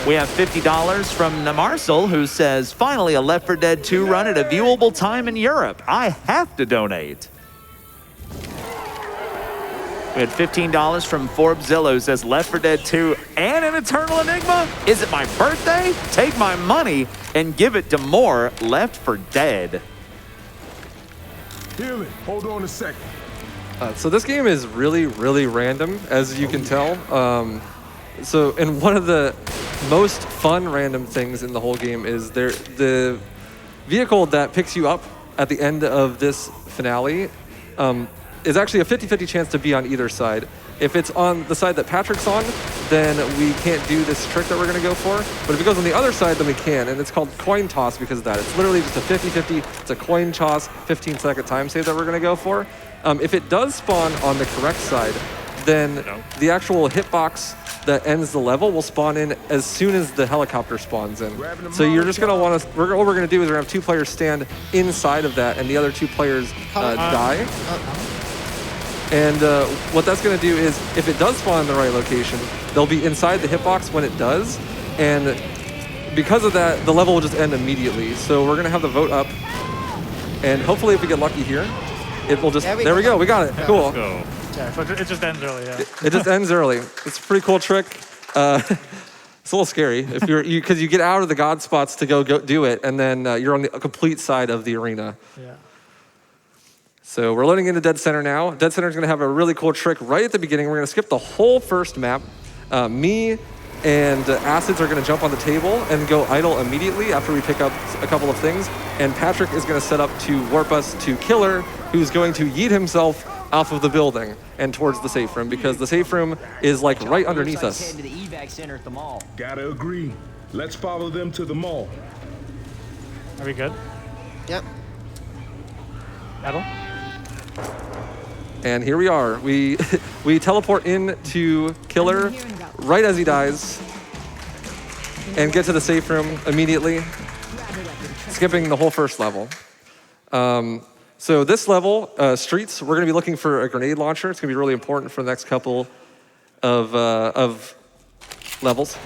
[SPEAKER 1] We have $50 from Namarcel, who says, finally a Left 4 Dead 2 run at a viewable time in Europe. I have to donate. We had $15 from Forbezilla, who says, Left 4 Dead 2 and an Eternal Enigma? Is it my birthday? Take my money and give it to more Left 4 Dead.
[SPEAKER 7] Heal it. Hold on a second.
[SPEAKER 3] So this game is really, really random, as you can tell. And one of the most fun random things in the whole game is the vehicle that picks you up at the end of this finale is actually a 50-50 chance to be on either side. If it's on the side that Patrick's on, then we can't do this trick that we're going to go for. But if it goes on the other side, then we can. And it's called coin toss because of that. It's literally just a 50-50. It's a coin toss, 15-second time save that we're going to go for. If it does spawn on the correct side, then the actual hitbox that ends the level will spawn in as soon as the helicopter spawns in. So you're just going to want to, what we're going to do is we're going to have 2 players stand inside of that and the other 2 players die. And what that's going to do is if it does spawn in the right location, they'll be inside the hitbox when it does. And because of that, the level will just end immediately. So we're going to have the vote up. And hopefully if we get lucky here, it will just, there we go, we got it, cool.
[SPEAKER 5] Go.
[SPEAKER 4] Yeah, so it just ends early, yeah.
[SPEAKER 3] It just ends early. It's a pretty cool trick. It's a little scary if because you get out of the god spots to go do it, and then you're on the complete side of the arena.
[SPEAKER 4] Yeah.
[SPEAKER 3] So we're loading into Dead Center now. Dead Center is going to have a really cool trick right at the beginning. We're going to skip the whole first map. Me and Acids are going to jump on the table and go idle immediately after we pick up a couple of things. And Patrick is going to set up to warp us to Killer, who's going to yeet himself off of the building and towards the safe room because the safe room is like right underneath us.
[SPEAKER 8] Head to the evac center at the mall.
[SPEAKER 7] Gotta agree. Let's follow them to the mall.
[SPEAKER 4] Are we good?
[SPEAKER 2] Yep.
[SPEAKER 4] Edel?
[SPEAKER 3] And here we are. We teleport into Killer right as he dies and get to the safe room immediately, skipping the whole first level. So this level, Streets, we're going to be looking for a grenade launcher. It's going to be really important for the next couple of levels.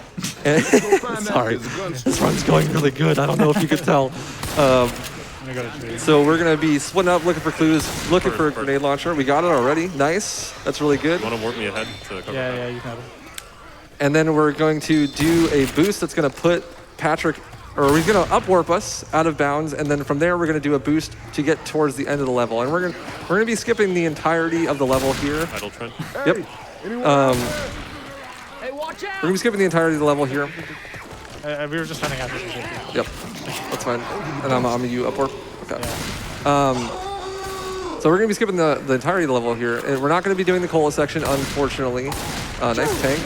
[SPEAKER 3] Sorry, this run's going really good. I don't know if you could tell. So we're going to be splitting up, looking for clues, looking for a grenade launcher. We got it already. Nice. That's really good.
[SPEAKER 5] Want to warp me ahead to cover that?
[SPEAKER 4] Yeah, you can have it.
[SPEAKER 3] And then we're going to do a boost that's going to put Patrick, or we're going to upwarp us out of bounds, and then from there we're going to do a boost to get towards the end of the level. And we're going to be skipping the entirety of the level here.
[SPEAKER 5] Idle Trent.
[SPEAKER 3] Yep.
[SPEAKER 8] Hey, watch out!
[SPEAKER 3] We're going to be skipping the entirety of the level here.
[SPEAKER 4] We were just running after some safety.
[SPEAKER 3] Yep. That's fine. And I'm you upwarp. Okay.
[SPEAKER 4] Yeah.
[SPEAKER 3] So we're going to be skipping the entirety of the level here. And we're not going to be doing the cola section, unfortunately. Nice tank.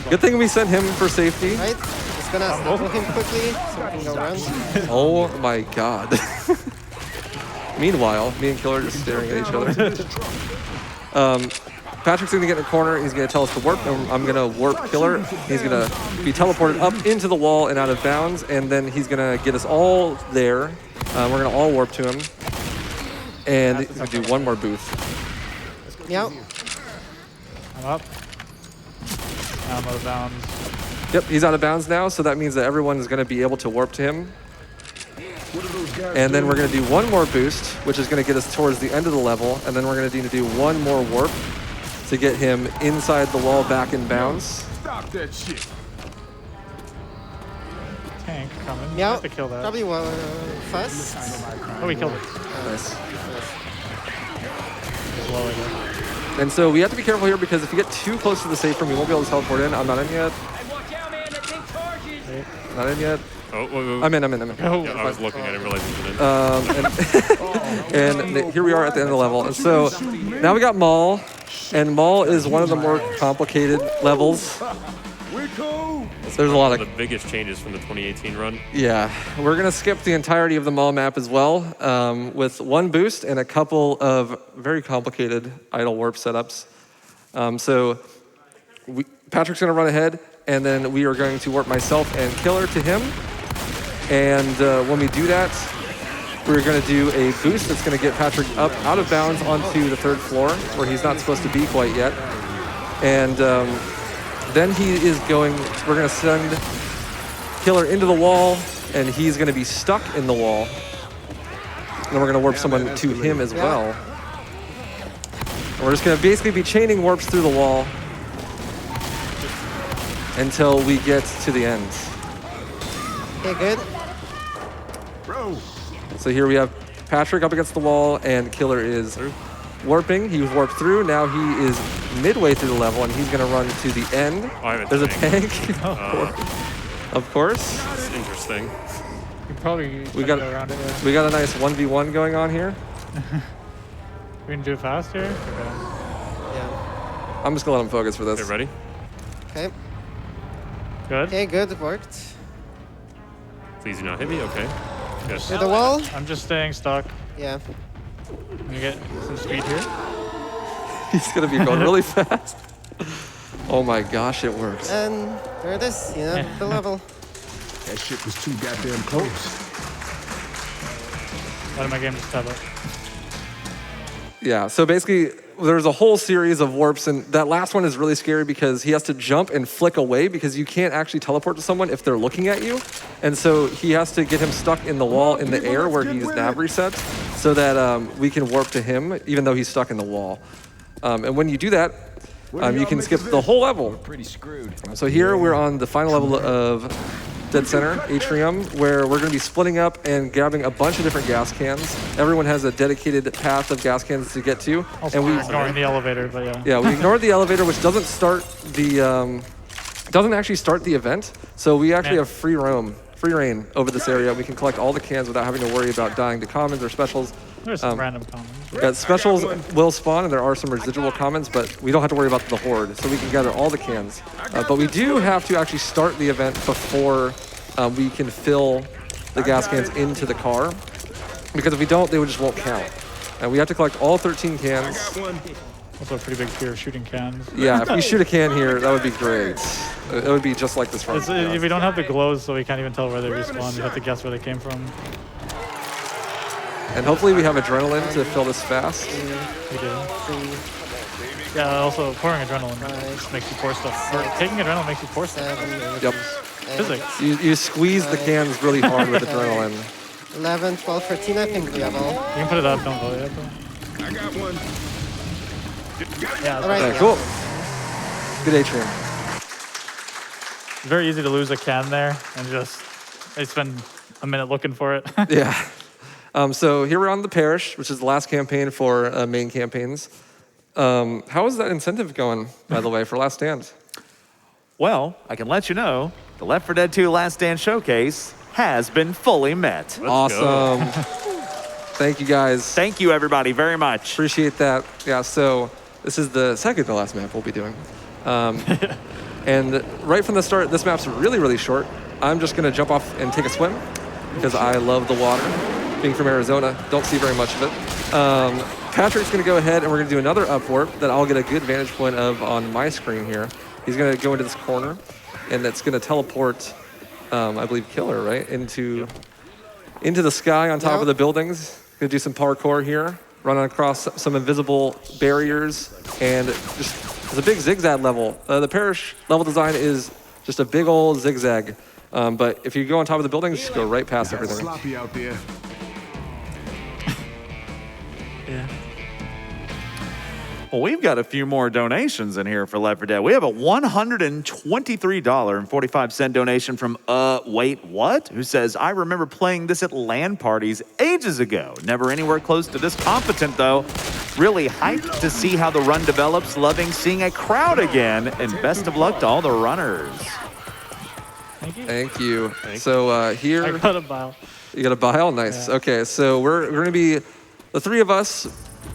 [SPEAKER 3] Good thing we sent him for safety.
[SPEAKER 2] Right? Just gonna snuggle him quickly so we can go run.
[SPEAKER 3] Oh my god. Meanwhile, me and Killer are just staring at each other. Patrick's gonna get in a corner, he's gonna tell us to warp, and I'm gonna warp Killer. He's gonna be teleported up into the wall and out of bounds, and then he's gonna get us all there. We're gonna all warp to him. And he's gonna do one more booth.
[SPEAKER 2] Yep.
[SPEAKER 4] I'm up. I'm out of bounds.
[SPEAKER 3] Yep, he's out of bounds now, so that means that everyone is gonna be able to warp to him. And then we're gonna do one more boost, which is gonna get us towards the end of the level, and then we're gonna need to do one more warp. to get him inside the wall back in bounds.
[SPEAKER 7] Stop that shit.
[SPEAKER 4] Tank coming. You
[SPEAKER 2] Yeah,
[SPEAKER 4] have to kill that.
[SPEAKER 2] probably fast.
[SPEAKER 4] Oh, we killed it.
[SPEAKER 3] Nice.
[SPEAKER 4] Slow, I guess.
[SPEAKER 3] And so we have to be careful here because if you get too close to the safe room, you won't be able to teleport in. I'm not in yet. Not in yet.
[SPEAKER 5] Oh, whoa.
[SPEAKER 3] I'm in.
[SPEAKER 4] Oh,
[SPEAKER 5] Yeah, I was looking. I didn't realize he was in.
[SPEAKER 3] And here we are at the end of the level. And so now we got Maul, and Maul is one of the more complicated levels.
[SPEAKER 7] We're cool.
[SPEAKER 3] There's a lot of
[SPEAKER 5] the biggest changes from the 2018 run.
[SPEAKER 3] Yeah, we're gonna skip the entirety of the Maul map as well, with one boost and a couple of very complicated idle warp setups. So Patrick's gonna run ahead, and then we are going to warp myself and Killer to him. And when we do that, we're gonna do a boost that's gonna get Patrick up out of bounds onto the 3rd floor, where he's not supposed to be quite yet. And then we're gonna send Killer into the wall, and he's gonna be stuck in the wall. And then we're gonna warp someone to him as well. And we're just gonna basically be chaining warps through the wall until we get to the end.
[SPEAKER 2] Okay, good.
[SPEAKER 7] Bro.
[SPEAKER 3] So here we have Patrick up against the wall, and Killer is warping. He was warped through. Now he is midway through the level, and he's going to run to the end.
[SPEAKER 5] Oh, I have a
[SPEAKER 3] There's
[SPEAKER 5] tank.
[SPEAKER 3] a tank. Of course.
[SPEAKER 5] That's interesting.
[SPEAKER 4] You probably
[SPEAKER 3] We got,
[SPEAKER 4] go around it. Yeah.
[SPEAKER 3] we got a nice 1v1 going on here.
[SPEAKER 4] We can do it fast here. Okay.
[SPEAKER 2] Yeah.
[SPEAKER 3] I'm just going to let him focus for this.
[SPEAKER 5] Okay, ready?
[SPEAKER 2] Okay.
[SPEAKER 4] Good.
[SPEAKER 2] Okay, good. It worked.
[SPEAKER 5] Please do not hit me. Okay. Yes.
[SPEAKER 2] To the wall.
[SPEAKER 4] I'm just staying stuck.
[SPEAKER 2] Yeah.
[SPEAKER 4] Let me get some speed here.
[SPEAKER 3] He's going to be going really fast. Oh my gosh, it works.
[SPEAKER 2] And there it is. You know, the level.
[SPEAKER 7] That shit was too goddamn close.
[SPEAKER 4] Why did my game just tab up?
[SPEAKER 3] Yeah, so basically, there's a whole series of warps, and that last one is really scary because he has to jump and flick away because you can't actually teleport to someone if they're looking at you. And so he has to get him stuck in the wall in the air where he's nav reset so that we can warp to him, even though he's stuck in the wall. And when you do that, you can skip the whole level.
[SPEAKER 8] Pretty screwed.
[SPEAKER 3] So here we're on the final level of Dead Center, Atrium, where we're going to be splitting up and grabbing a bunch of different gas cans. Everyone has a dedicated path of gas cans to get to.
[SPEAKER 4] Also
[SPEAKER 3] And we
[SPEAKER 4] ignoring the elevator, but yeah.
[SPEAKER 3] Yeah, we ignored the elevator, which doesn't start the doesn't actually start the event. So we actually have free reign over this area. We can collect all the cans without having to worry about dying to commons or specials.
[SPEAKER 4] There's some random commons.
[SPEAKER 3] Yeah, specials will spawn, and there are some residual commons, but we don't have to worry about the horde, so we can gather all the cans. But we do have to actually start the event before we can fill the gas cans into the car, because if we don't, they just won't count. And we have to collect all 13 cans.
[SPEAKER 4] Also a pretty big fear of shooting cans.
[SPEAKER 3] Yeah, if we shoot a can here, that would be great. It would be just like this run.
[SPEAKER 4] We don't have the glows, so we can't even tell where they respawn. We have to guess where they came from.
[SPEAKER 3] And hopefully we have adrenaline to fill this fast.
[SPEAKER 4] We do. Yeah, also pouring adrenaline just makes you pour stuff. Or taking adrenaline makes you pour stuff.
[SPEAKER 3] Yep.
[SPEAKER 4] Physics.
[SPEAKER 3] You squeeze the cans really hard with adrenaline.
[SPEAKER 2] 11, 12, 13, I think we have all.
[SPEAKER 4] You can put it up, don't go yet.
[SPEAKER 7] I got one.
[SPEAKER 4] Yeah,
[SPEAKER 2] All right.
[SPEAKER 3] Yeah, cool. Good atrium.
[SPEAKER 4] it's very easy to lose a can there and just I spend a minute looking for it.
[SPEAKER 3] Yeah. So here we're on the parish, which is the last campaign for main campaigns. How is that incentive going, by the way, for Last Stand?
[SPEAKER 1] Well, I can let you know, the Left 4 Dead 2 Last Stand Showcase has been fully met.
[SPEAKER 3] Awesome. Thank you, guys.
[SPEAKER 1] Thank you, everybody, very much.
[SPEAKER 3] Appreciate that. Yeah, so this is the second to last map we'll be doing. And right from the start, this map's really, really short. I'm just going to jump off and take a swim because I love the water. Being from Arizona, don't see very much of it. Patrick's going to go ahead and we're going to do another up warp that I'll get a good vantage point of on my screen here. He's going to go into this corner, and that's going to teleport, I believe, Killer, right, into the sky on top of the buildings. Going to do some parkour here, run across some invisible barriers, and just it's a big zigzag level. The parish level design is just a big old zigzag. But if you go on top of the buildings, just go right past
[SPEAKER 7] It's
[SPEAKER 3] everything.
[SPEAKER 7] sloppy out there.
[SPEAKER 4] Yeah.
[SPEAKER 1] Well, we've got a few more donations in here for Left 4 Dead. We have a $123.45 donation from Wait What? Who says, I remember playing this at LAN parties ages ago. Never anywhere close to this competent, though. Really hyped to see how the run develops. Loving seeing a crowd again. And best of luck to all the runners.
[SPEAKER 3] Thank you. So here...
[SPEAKER 4] I got a bile.
[SPEAKER 3] You got a bile? Nice. Yeah. Okay, so we're going to be... The three of us,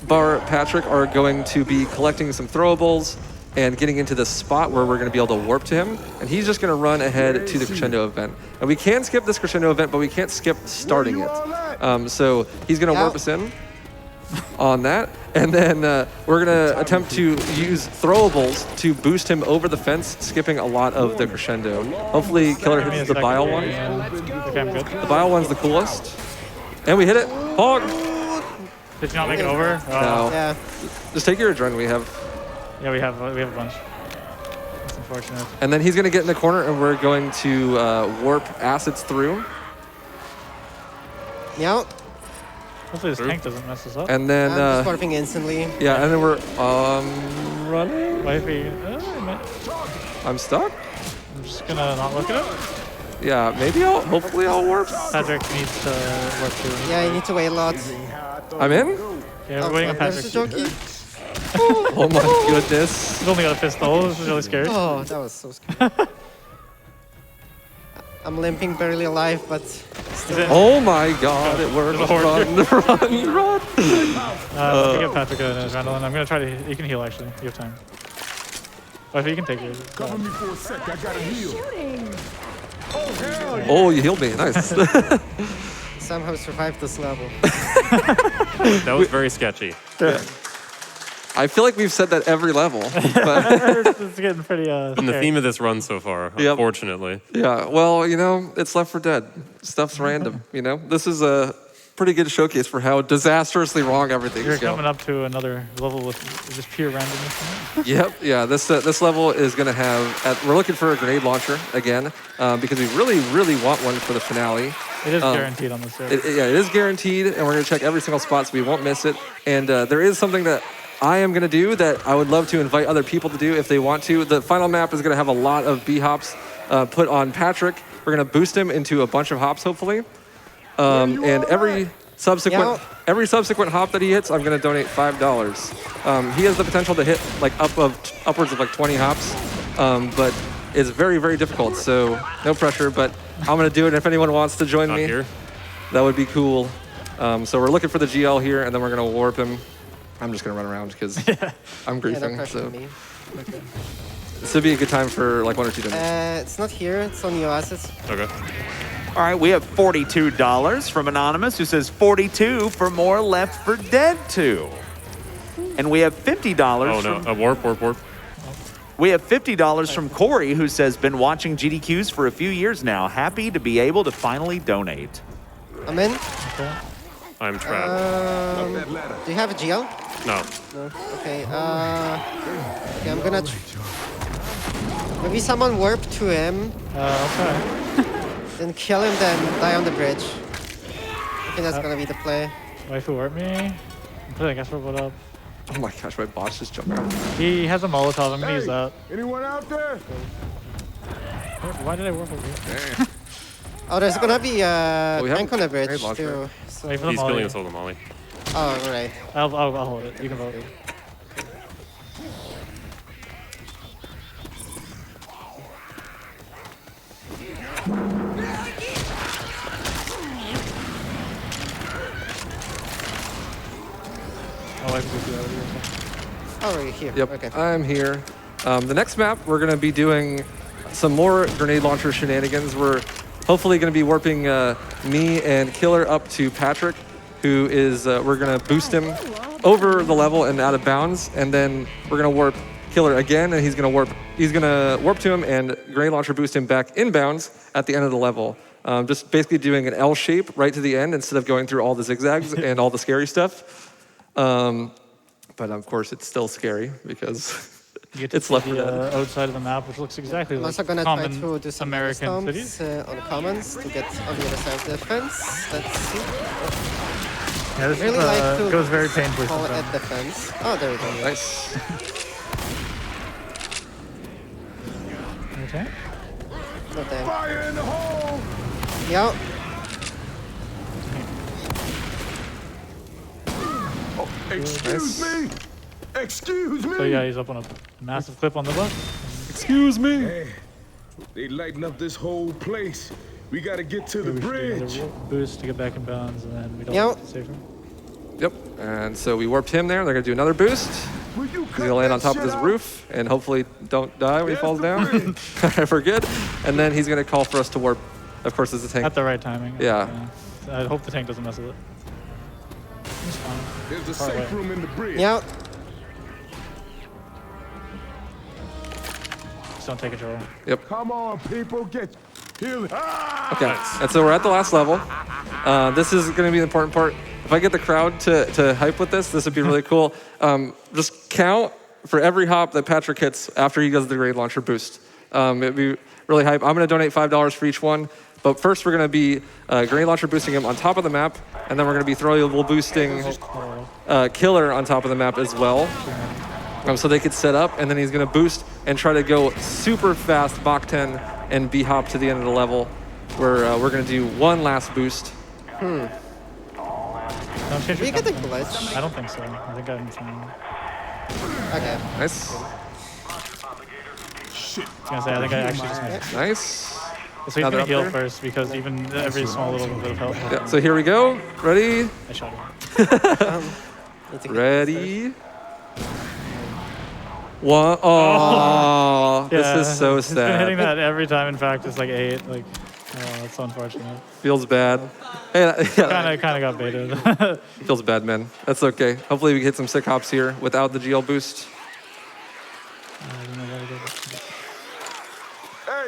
[SPEAKER 3] bar Patrick, are going to be collecting some throwables and getting into this spot where we're going to be able to warp to him. And he's just going to run ahead to the crescendo event. And we can skip this crescendo event, but we can't skip starting it. So he's going to warp us in on that. And then we're going to attempt to use throwables to boost him over the fence, skipping a lot of the crescendo. Hopefully Killer hits the bile one.
[SPEAKER 4] Okay, I'm good.
[SPEAKER 3] The bile one's the coolest. And we hit it. Hog!
[SPEAKER 4] Did you not make it over?
[SPEAKER 3] No.
[SPEAKER 2] Yeah.
[SPEAKER 3] Just take your adrenaline. We have
[SPEAKER 4] We have a bunch. That's unfortunate.
[SPEAKER 3] And then he's going to get in the corner, and we're going to warp acids through.
[SPEAKER 2] Yeah.
[SPEAKER 4] Hopefully this tank doesn't mess us up.
[SPEAKER 3] And then...
[SPEAKER 2] I'm just warping instantly.
[SPEAKER 3] Yeah, and then we're running.
[SPEAKER 4] Wifey,
[SPEAKER 3] I'm stuck?
[SPEAKER 4] I'm just going to not look at it.
[SPEAKER 3] Yeah, maybe hopefully I'll warp.
[SPEAKER 4] Patrick needs to warp too.
[SPEAKER 2] Yeah, you need to wait a lot.
[SPEAKER 3] I'm in?
[SPEAKER 4] Yeah, we're waiting on Patrick.
[SPEAKER 2] There's a jockey.
[SPEAKER 3] Oh my goodness.
[SPEAKER 4] He's only got a pistol. This is really scary.
[SPEAKER 2] Oh, that was so scary. I'm limping, barely alive, but still.
[SPEAKER 3] Oh my god, it worked. Run.
[SPEAKER 4] If get Patrick an adrenaline, I'm going to try to... You can heal, actually. You have time. Wifey, you can take it.
[SPEAKER 7] Cover me for a sec. I gotta heal.
[SPEAKER 3] Oh, you healed me. Nice.
[SPEAKER 2] Somehow survived this level.
[SPEAKER 5] That was very sketchy.
[SPEAKER 3] Yeah. I feel like we've said that every level. But
[SPEAKER 4] It's getting pretty
[SPEAKER 5] And the theme of this run so far, unfortunately.
[SPEAKER 3] Yeah, well, you know, it's Left 4 Dead. Stuff's random, you know? This is a pretty good showcase for how disastrously wrong everything's
[SPEAKER 4] You're
[SPEAKER 3] going.
[SPEAKER 4] coming up to another level with just pure randomness.
[SPEAKER 3] Yep, yeah, this level is going to have... we're looking for a grenade launcher again, because we really, really want one for the finale.
[SPEAKER 4] It is guaranteed on this server.
[SPEAKER 3] Yeah, it is guaranteed, and we're going to check every single spot so we won't miss it. And there is something that I am going to do that I would love to invite other people to do if they want to. The final map is going to have a lot of B-hops put on Patrick. We're going to boost him into a bunch of hops, hopefully. And every subsequent hop that he hits, I'm going to donate $5. He has the potential to hit like upwards of like 20 hops, but it's very, very difficult. So no pressure, but I'm going to do it. If anyone wants to join me, that would be cool. So we're looking for the GL here, and then we're going to warp him. I'm just going to run around because I'm griefing. So this would be a good time for like 1 or 2 donations.
[SPEAKER 2] It's not here. It's on your assets.
[SPEAKER 5] Okay.
[SPEAKER 1] All right, we have $42 from Anonymous, who says 42 for more Left 4 Dead 2. And we have $50
[SPEAKER 5] Oh, no. Warp.
[SPEAKER 1] We have $50 from Corey, who says, been watching GDQs for a few years now. Happy to be able to finally donate.
[SPEAKER 2] I'm in.
[SPEAKER 4] Okay.
[SPEAKER 5] I'm trapped.
[SPEAKER 2] Do you have a GL?
[SPEAKER 5] No.
[SPEAKER 2] Okay. Okay, I'm gonna... Maybe someone warp to him,
[SPEAKER 4] Okay.
[SPEAKER 2] then kill him, then die on the bridge. I think that's gonna be the play.
[SPEAKER 4] Waifu warp me. I'm putting a gas robot up.
[SPEAKER 3] Oh my gosh, my bot's just jumping out.
[SPEAKER 4] He has a Molotov. I'm going to use that.
[SPEAKER 7] Anyone out there?
[SPEAKER 4] Why did I warp over here?
[SPEAKER 2] Oh, there's gonna be a
[SPEAKER 3] we have
[SPEAKER 2] tank on the bridge
[SPEAKER 3] grenade
[SPEAKER 2] too.
[SPEAKER 3] launcher.
[SPEAKER 4] Wait for the
[SPEAKER 5] He's
[SPEAKER 4] molly.
[SPEAKER 5] killing us all the molly.
[SPEAKER 2] Oh, right.
[SPEAKER 4] I'll hold it. You can vote. Oh, I can do that with you.
[SPEAKER 2] Oh, right here.
[SPEAKER 3] Yep,
[SPEAKER 2] Okay.
[SPEAKER 3] I'm here. The next map, we're going to be doing some more grenade launcher shenanigans. We're hopefully going to be warping me and Killer up to Patrick, who is, we're going to boost him over the level and out of bounds, and then we're going to warp Killer again, and he's going to warp to him and grenade launcher boost him back inbounds at the end of the level. Just basically doing an L shape right to the end instead of going through all the zigzags and all the scary stuff. But of course, it's still scary because
[SPEAKER 4] You get to
[SPEAKER 3] it's
[SPEAKER 4] see
[SPEAKER 3] Left 4 Dead.
[SPEAKER 4] the outside of the map, which looks exactly
[SPEAKER 2] I'm
[SPEAKER 4] like
[SPEAKER 2] also gonna try
[SPEAKER 4] common
[SPEAKER 2] to do some
[SPEAKER 4] American
[SPEAKER 2] stomps
[SPEAKER 4] cities.
[SPEAKER 2] on commons to get on the other side of the fence. Let's see.
[SPEAKER 4] Yeah, this
[SPEAKER 2] Really like to
[SPEAKER 4] goes very painfully
[SPEAKER 2] call
[SPEAKER 4] sometimes.
[SPEAKER 2] at defense. Oh, there we go.
[SPEAKER 3] Nice.
[SPEAKER 4] Okay.
[SPEAKER 2] No damn.
[SPEAKER 7] Fire in the hole!
[SPEAKER 2] Yeah.
[SPEAKER 7] Excuse me! Excuse me!
[SPEAKER 4] So yeah, he's up on a massive clip on the bus.
[SPEAKER 3] Excuse me.
[SPEAKER 7] Hey, they lighten up this whole place. We gotta get to the
[SPEAKER 4] We should do
[SPEAKER 7] bridge.
[SPEAKER 4] another boost to get back in bounds, and then we don't
[SPEAKER 2] Yep.
[SPEAKER 4] have to save him.
[SPEAKER 3] Yep. And so we warped him there. They're gonna do another boost.
[SPEAKER 7] Will you
[SPEAKER 3] He's
[SPEAKER 7] cut
[SPEAKER 3] gonna land
[SPEAKER 7] that
[SPEAKER 3] on top of
[SPEAKER 7] shit
[SPEAKER 3] this
[SPEAKER 7] out?
[SPEAKER 3] roof and hopefully don't die when he
[SPEAKER 7] There's
[SPEAKER 3] falls
[SPEAKER 7] the
[SPEAKER 3] down.
[SPEAKER 7] bridge.
[SPEAKER 3] We're good. And then he's gonna call for us to warp. Of course, it's a tank.
[SPEAKER 4] At the right timing.
[SPEAKER 3] Yeah.
[SPEAKER 4] I hope the tank doesn't mess with it. It's fine.
[SPEAKER 7] There's a
[SPEAKER 4] Far
[SPEAKER 7] safe
[SPEAKER 4] away.
[SPEAKER 7] room in the bridge.
[SPEAKER 2] Yeah.
[SPEAKER 4] Just don't take control.
[SPEAKER 7] Come on, people, get here. Ah!
[SPEAKER 3] Okay. And so we're at the last level. This is gonna be the important part. If I get the crowd to hype with this would be really cool. Just count for every hop that Patrick hits after he does the grenade launcher boost. It'd be really hype. I'm gonna donate $5 for each one. But first we're gonna be grenade launcher boosting him on top of the map, and then we're gonna be throwable boosting Killer on top of the map as well. So they could set up, and then he's gonna boost and try to go super fast Mach 10 and B-hop to the end of the level, where we're gonna do one last boost.
[SPEAKER 4] Don't change
[SPEAKER 2] We
[SPEAKER 4] your
[SPEAKER 2] get a
[SPEAKER 4] content.
[SPEAKER 2] glitch.
[SPEAKER 4] I don't think so. I think I'm fine.
[SPEAKER 2] Okay.
[SPEAKER 3] Nice,
[SPEAKER 4] I was gonna say, I think I actually just made it.
[SPEAKER 3] nice.
[SPEAKER 4] So he's
[SPEAKER 3] Now they're
[SPEAKER 4] gonna
[SPEAKER 3] up
[SPEAKER 4] heal
[SPEAKER 3] there.
[SPEAKER 4] first because even every small little bit of help.
[SPEAKER 3] Yeah, so here we go. Ready?
[SPEAKER 4] I shot him.
[SPEAKER 2] Need to get
[SPEAKER 3] Ready? One. Oh, this is so
[SPEAKER 4] He's been hitting
[SPEAKER 3] sad.
[SPEAKER 4] that every time in practice, like 8. Like, oh, that's so unfortunate.
[SPEAKER 3] Feels bad. Hey, yeah,
[SPEAKER 4] Kind of got baited.
[SPEAKER 3] feels bad, man. That's okay. Hopefully we hit some sick hops here without the GL boost.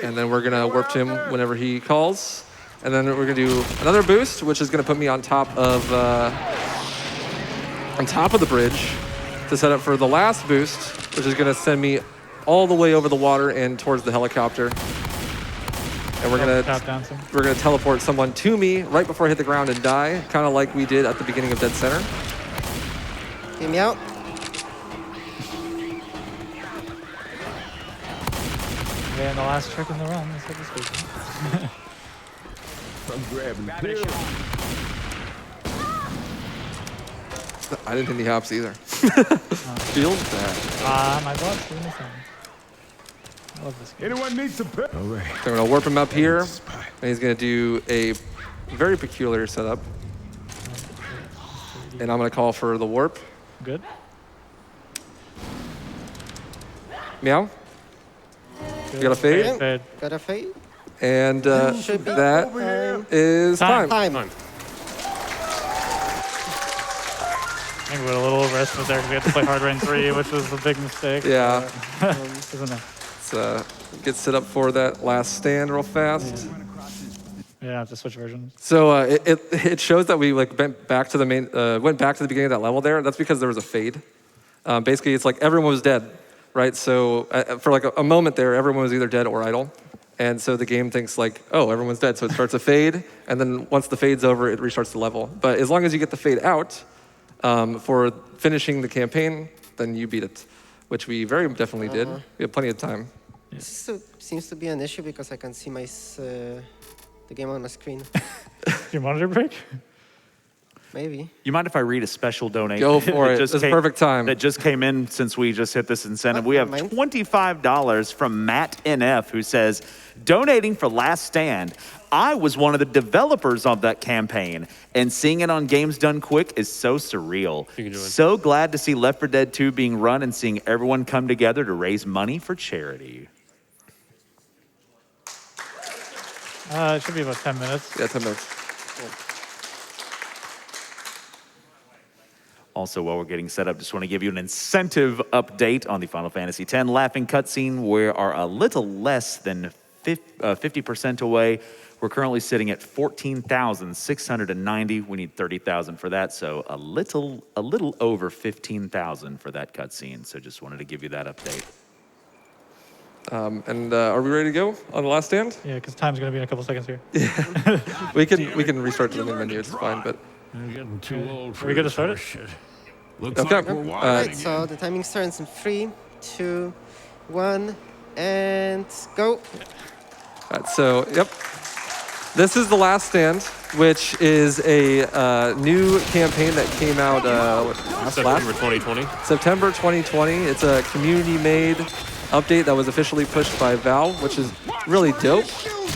[SPEAKER 3] And then we're gonna warp to him whenever he calls. And then we're gonna do another boost, which is gonna put me on top of the bridge to set up for the last boost, which is gonna send me all the way over the water and towards the helicopter. And
[SPEAKER 4] Tap dancing.
[SPEAKER 3] we're gonna teleport someone to me right before I hit the ground and die, kind of like we did at the beginning of Dead Center.
[SPEAKER 2] Get me out.
[SPEAKER 4] Yeah, and the last trick in the run. That's what this is.
[SPEAKER 7] I'm grabbing the pill.
[SPEAKER 3] I didn't hit any hops either. Feels bad.
[SPEAKER 4] My bot's doing the same. I love this game.
[SPEAKER 7] Anyone needs some pill? All right.
[SPEAKER 3] So I'm gonna warp him up here, and he's gonna do a very peculiar setup. And I'm gonna call for the warp.
[SPEAKER 4] Good.
[SPEAKER 3] Meow. You got a fade?
[SPEAKER 4] Fade.
[SPEAKER 2] Got a fade.
[SPEAKER 3] And
[SPEAKER 2] Should be
[SPEAKER 3] that
[SPEAKER 2] time.
[SPEAKER 3] is time.
[SPEAKER 2] Time.
[SPEAKER 5] Fine.
[SPEAKER 4] I think we're a little overestimate there because we had to play Hard Rain 3, which was a big mistake.
[SPEAKER 3] Yeah.
[SPEAKER 4] Isn't it?
[SPEAKER 3] Let's get set up for that last stand real fast.
[SPEAKER 4] Yeah, I have to switch versions.
[SPEAKER 3] So it shows that we like went back to the beginning of that level there. That's because there was a fade. Basically, it's like everyone was dead, right? So for like a moment there, everyone was either dead or idle. And so the game thinks like, oh, everyone's dead. So it starts a fade, and then once the fade's over, it restarts the level. But as long as you get the fade out for finishing the campaign, then you beat it, which we very definitely did. We had plenty of time.
[SPEAKER 2] This seems to be an issue because I can see the game on my screen.
[SPEAKER 4] Your monitor break?
[SPEAKER 2] Maybe.
[SPEAKER 1] You mind if I read a special donation?
[SPEAKER 3] Go for
[SPEAKER 1] that
[SPEAKER 3] it.
[SPEAKER 1] just
[SPEAKER 3] It's perfect time.
[SPEAKER 1] That just came in since we just hit this incentive.
[SPEAKER 2] Okay,
[SPEAKER 1] We have
[SPEAKER 2] mine.
[SPEAKER 1] $25 from Matt NF, who says, donating for Last Stand. I was one of the developers of that campaign, and seeing it on Games Done Quick is so surreal.
[SPEAKER 5] You can join.
[SPEAKER 1] So glad to see Left 4 Dead 2 being run and seeing everyone come together to raise money for charity.
[SPEAKER 4] It should be about 10 minutes.
[SPEAKER 3] Yeah, 10 minutes.
[SPEAKER 1] Also, while we're getting set up, just want to give you an incentive update on the Final Fantasy X laughing cutscene. We are a little less than 50% away. We're currently sitting at 14,690. We need 30,000 for that, so a little over 15,000 for that cutscene. So just wanted to give you that update.
[SPEAKER 3] And are we ready to go on the last stand?
[SPEAKER 4] Yeah, because time's going to be in a couple seconds here.
[SPEAKER 3] We can restart to the main menu. It's fine, but
[SPEAKER 9] I'm getting too old for
[SPEAKER 4] Are we good to
[SPEAKER 9] this
[SPEAKER 4] start
[SPEAKER 9] horse
[SPEAKER 4] it?
[SPEAKER 9] shit. Looks
[SPEAKER 3] Okay.
[SPEAKER 9] like we're
[SPEAKER 2] All
[SPEAKER 9] wild
[SPEAKER 2] right,
[SPEAKER 9] again.
[SPEAKER 2] so the timing starts in 3, 2, 1, and go.
[SPEAKER 3] All right, so, yep. This is The Last Stand, which is a new campaign that came out
[SPEAKER 5] September 2020.
[SPEAKER 3] September 2020. It's a community-made update that was officially pushed by Valve, which is really dope.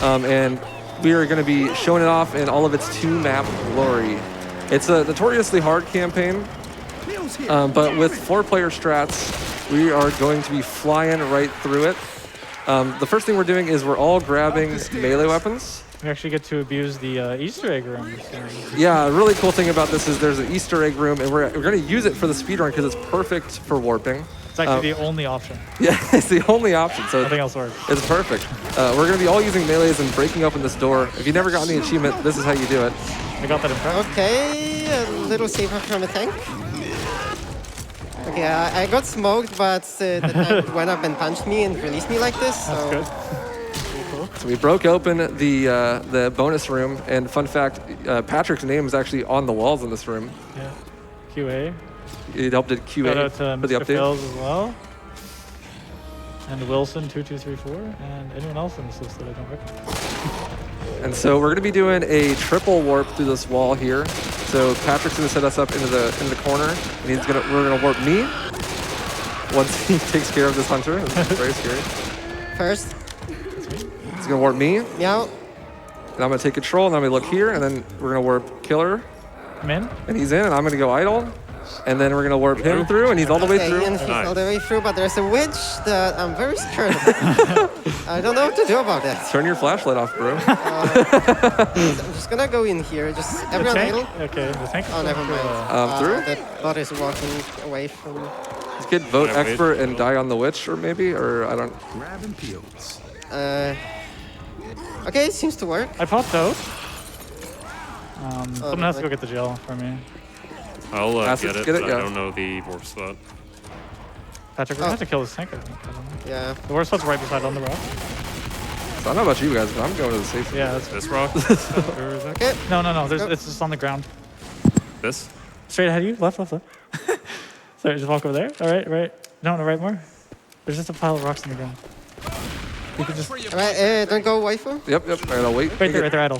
[SPEAKER 3] And we are going to be showing it off in all of its 2-map glory. It's a notoriously hard campaign, but with 4-player strats, we are going to be flying right through it. The first thing we're doing is we're all grabbing melee weapons.
[SPEAKER 4] We actually get to abuse the Easter egg room.
[SPEAKER 3] Yeah, a really cool thing about this is there's an Easter egg room, and we're going to use it for the speedrun because it's perfect for warping.
[SPEAKER 4] It's actually the only option.
[SPEAKER 3] Yeah, it's the only option, so
[SPEAKER 4] Nothing else works.
[SPEAKER 3] it's perfect. We're going to be all using melees and breaking open this door. If you never gotten the achievement, this is how you do it.
[SPEAKER 4] I got that impressed.
[SPEAKER 2] Okay, a little safer from a tank. Okay, I got smoked, but the tank went up and punched me and released me like this. So.
[SPEAKER 4] Good.
[SPEAKER 3] So we broke open the bonus room, and fun fact, Patrick's name is actually on the walls in this room.
[SPEAKER 4] Yeah. QA.
[SPEAKER 3] It helped at
[SPEAKER 4] Shout out
[SPEAKER 3] QA
[SPEAKER 4] to
[SPEAKER 3] for the
[SPEAKER 4] Mr.
[SPEAKER 3] update.
[SPEAKER 4] Fells as well. And Wilson2234, and anyone else in this list that I don't recognize.
[SPEAKER 3] And so we're going to be doing a triple warp through this wall here. So Patrick's going to set us up into the corner, and we're going to warp me once he takes care of this hunter. It's very scary.
[SPEAKER 2] First,
[SPEAKER 3] He's going to warp me, and
[SPEAKER 2] meow.
[SPEAKER 3] I'm going to take control, and then we look here, and then we're going to warp Killer,
[SPEAKER 4] I'm in.
[SPEAKER 3] and he's in, and I'm going to go idle. And then we're going to warp him through, and he's all the way
[SPEAKER 2] Okay,
[SPEAKER 3] through.
[SPEAKER 2] and he's all the way through, but there's a witch that I'm very scared of. I don't know what to do about that.
[SPEAKER 3] Turn your flashlight off, bro.
[SPEAKER 2] I'm just gonna go in here, just
[SPEAKER 4] The
[SPEAKER 2] everyone
[SPEAKER 4] tank?
[SPEAKER 2] idle.
[SPEAKER 4] Okay, the tank.
[SPEAKER 2] Oh, never mind.
[SPEAKER 3] Through?
[SPEAKER 2] The bot is walking away from.
[SPEAKER 3] You could vote
[SPEAKER 5] Yeah, wait.
[SPEAKER 3] expert and die on the witch, or maybe, or I don't.
[SPEAKER 9] Grabbing peels.
[SPEAKER 2] Okay, it seems to work.
[SPEAKER 4] I popped out. Someone has to go get the gel for me.
[SPEAKER 5] I'll
[SPEAKER 3] Acids,
[SPEAKER 5] get it,
[SPEAKER 3] get it,
[SPEAKER 5] but
[SPEAKER 3] yeah.
[SPEAKER 5] I don't know the warp spot.
[SPEAKER 4] Patrick, we're gonna have to kill this tank, I think. I don't know.
[SPEAKER 2] Yeah.
[SPEAKER 4] The worst spot's right beside on the rock.
[SPEAKER 3] So I don't know about you guys, but I'm going to the safe.
[SPEAKER 4] Yeah, that's
[SPEAKER 5] This rock?
[SPEAKER 2] Okay.
[SPEAKER 4] No. It's just on the ground.
[SPEAKER 5] This?
[SPEAKER 4] Straight ahead of you. Left. Sorry, just walk over there. All right. No, right more. There's just a pile of rocks on the ground. You can just
[SPEAKER 2] All right, don't go waifu.
[SPEAKER 3] Yep. All right, I'll wait.
[SPEAKER 4] right there, idle.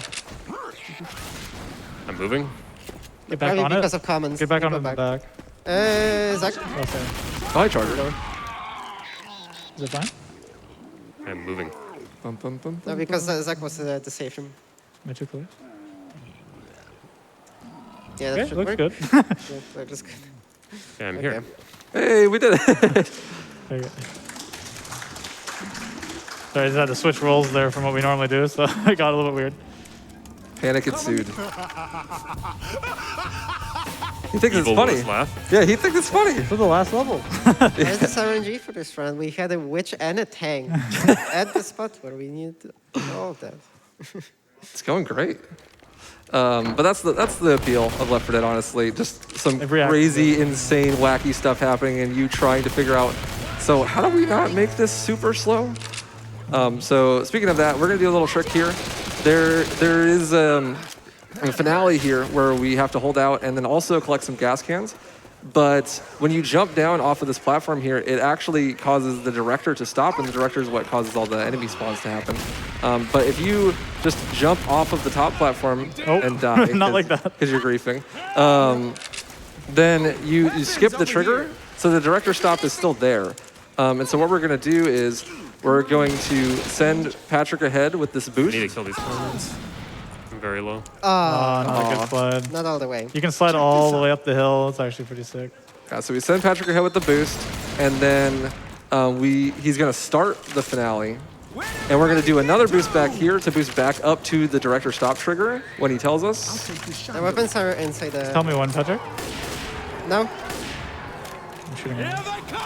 [SPEAKER 5] I'm moving.
[SPEAKER 4] Get back
[SPEAKER 2] Probably
[SPEAKER 4] on
[SPEAKER 2] because
[SPEAKER 4] it.
[SPEAKER 2] of commons.
[SPEAKER 4] Get back
[SPEAKER 2] Go
[SPEAKER 4] on the back.
[SPEAKER 2] Zach.
[SPEAKER 4] Okay.
[SPEAKER 3] Hi, Charger.
[SPEAKER 4] Is it fine?
[SPEAKER 5] I'm moving.
[SPEAKER 3] Bum, bum, bum,
[SPEAKER 2] No,
[SPEAKER 3] bum.
[SPEAKER 2] because Zach was the safe room.
[SPEAKER 4] Am I too close?
[SPEAKER 2] Yeah, that
[SPEAKER 4] Okay,
[SPEAKER 2] should
[SPEAKER 4] looks
[SPEAKER 2] work.
[SPEAKER 4] good.
[SPEAKER 2] Yeah, that looks good.
[SPEAKER 5] Okay, I'm
[SPEAKER 2] Okay.
[SPEAKER 5] here.
[SPEAKER 3] Hey, we did it.
[SPEAKER 4] There you go. Sorry, I just had to switch roles there from what we normally do, so it got a little bit weird.
[SPEAKER 3] Panic ensued. He thinks
[SPEAKER 5] Evil
[SPEAKER 3] it's funny.
[SPEAKER 5] Lewis laugh.
[SPEAKER 3] Yeah, he thinks it's funny.
[SPEAKER 4] This is the last level.
[SPEAKER 2] Where's this RNG for this round? We had a witch and a tank at the spot where we needed all of that.
[SPEAKER 3] It's going great. But that's the appeal of Left 4 Dead, honestly. Just some
[SPEAKER 4] Every act
[SPEAKER 3] crazy, insane, wacky stuff happening, and you trying to figure out, so how do we not make this super slow? So speaking of that, we're gonna do a little trick here. There is a finale here where we have to hold out and then also collect some gas cans. But when you jump down off of this platform here, it actually causes the director to stop, and the director is what causes all the enemy spawns to happen. But if you just jump off of the top platform and die,
[SPEAKER 4] Not like that.
[SPEAKER 3] because you're griefing, then you skip the trigger, so the director stop is still there. And so what we're going to do is we're going to send Patrick ahead with this
[SPEAKER 5] I
[SPEAKER 3] boost.
[SPEAKER 5] need to kill these comments. I'm very low.
[SPEAKER 4] Oh, not a good slide.
[SPEAKER 2] Not all the way.
[SPEAKER 4] You can slide all the way up the hill. It's actually pretty sick.
[SPEAKER 3] Yeah, so we send Patrick ahead with the boost, and then he's going to start the finale. And we're going to do another boost back here to boost back up to the director stop trigger when he tells us.
[SPEAKER 2] The weapons are inside the.
[SPEAKER 4] Tell me one, Patrick.
[SPEAKER 2] No?
[SPEAKER 4] I'm shooting him.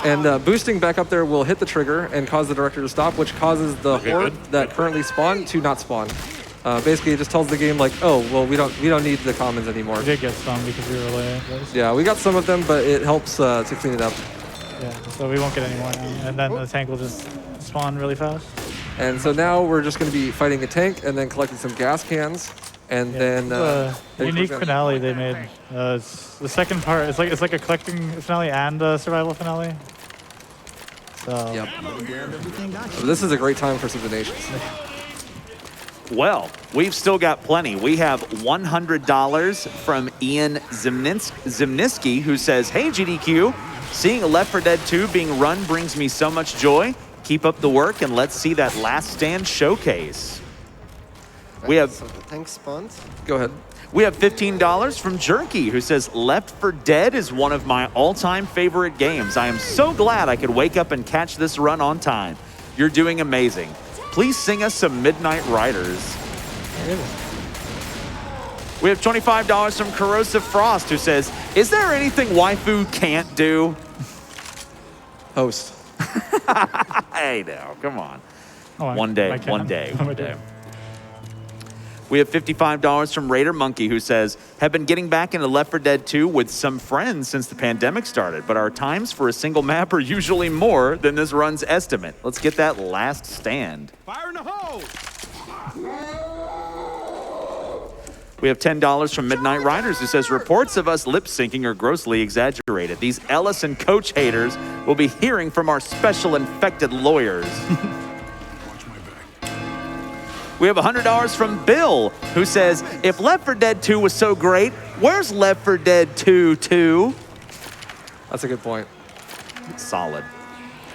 [SPEAKER 3] And boosting back up there will hit the trigger and cause the director to stop, which causes the
[SPEAKER 5] Okay,
[SPEAKER 3] horde
[SPEAKER 5] good.
[SPEAKER 3] that currently spawn to not spawn. Basically, it just tells the game like, oh, well, we don't need the commons anymore.
[SPEAKER 4] We did get some because we were late.
[SPEAKER 3] Yeah, we got some of them, but it helps to clean it up.
[SPEAKER 4] Yeah, so we won't get any more now. And then the tank will just spawn really fast.
[SPEAKER 3] And so now we're just going to be fighting a tank and then collecting some gas cans. And then
[SPEAKER 4] unique finale they made. It's the second part. It's like a collecting finale and a survival finale. So
[SPEAKER 3] yep. This is a great time for some donations.
[SPEAKER 1] Well, we've still got plenty. We have $100 from Ian Zimniski, who says, "Hey, GDQ, seeing Left 4 Dead 2 being run brings me so much joy. Keep up the work, and let's see that Last Stand showcase." We have...
[SPEAKER 2] Thanks, Spawn.
[SPEAKER 3] Go ahead.
[SPEAKER 1] We have $15 from Jerky, who says, "Left 4 Dead is one of my all-time favorite games. I am so glad I could wake up and catch this run on time. You're doing amazing. Please sing us some Midnight Riders." We have $25 from Corrosive Frost, who says, "Is there anything Waifu can't do?"
[SPEAKER 3] Host.
[SPEAKER 1] Hey, now, come on.
[SPEAKER 4] Oh,
[SPEAKER 1] One day. We have $55 from Raider Monkey, who says, "Have been getting back into Left 4 Dead 2 with some friends since the pandemic started, but our times for a single map are usually more than this run's estimate. Let's get that Last Stand."
[SPEAKER 7] Fire in the hole!
[SPEAKER 1] We have $10 from Midnight Riders, who says, "Reports of us lip-syncing are grossly exaggerated. These Ellis and Coach haters will be hearing from our special infected lawyers." We have $100 from Bill, who says, "If Left 4 Dead 2 was so great, where's Left 4 Dead 2 2?
[SPEAKER 3] That's a good point.
[SPEAKER 1] Solid.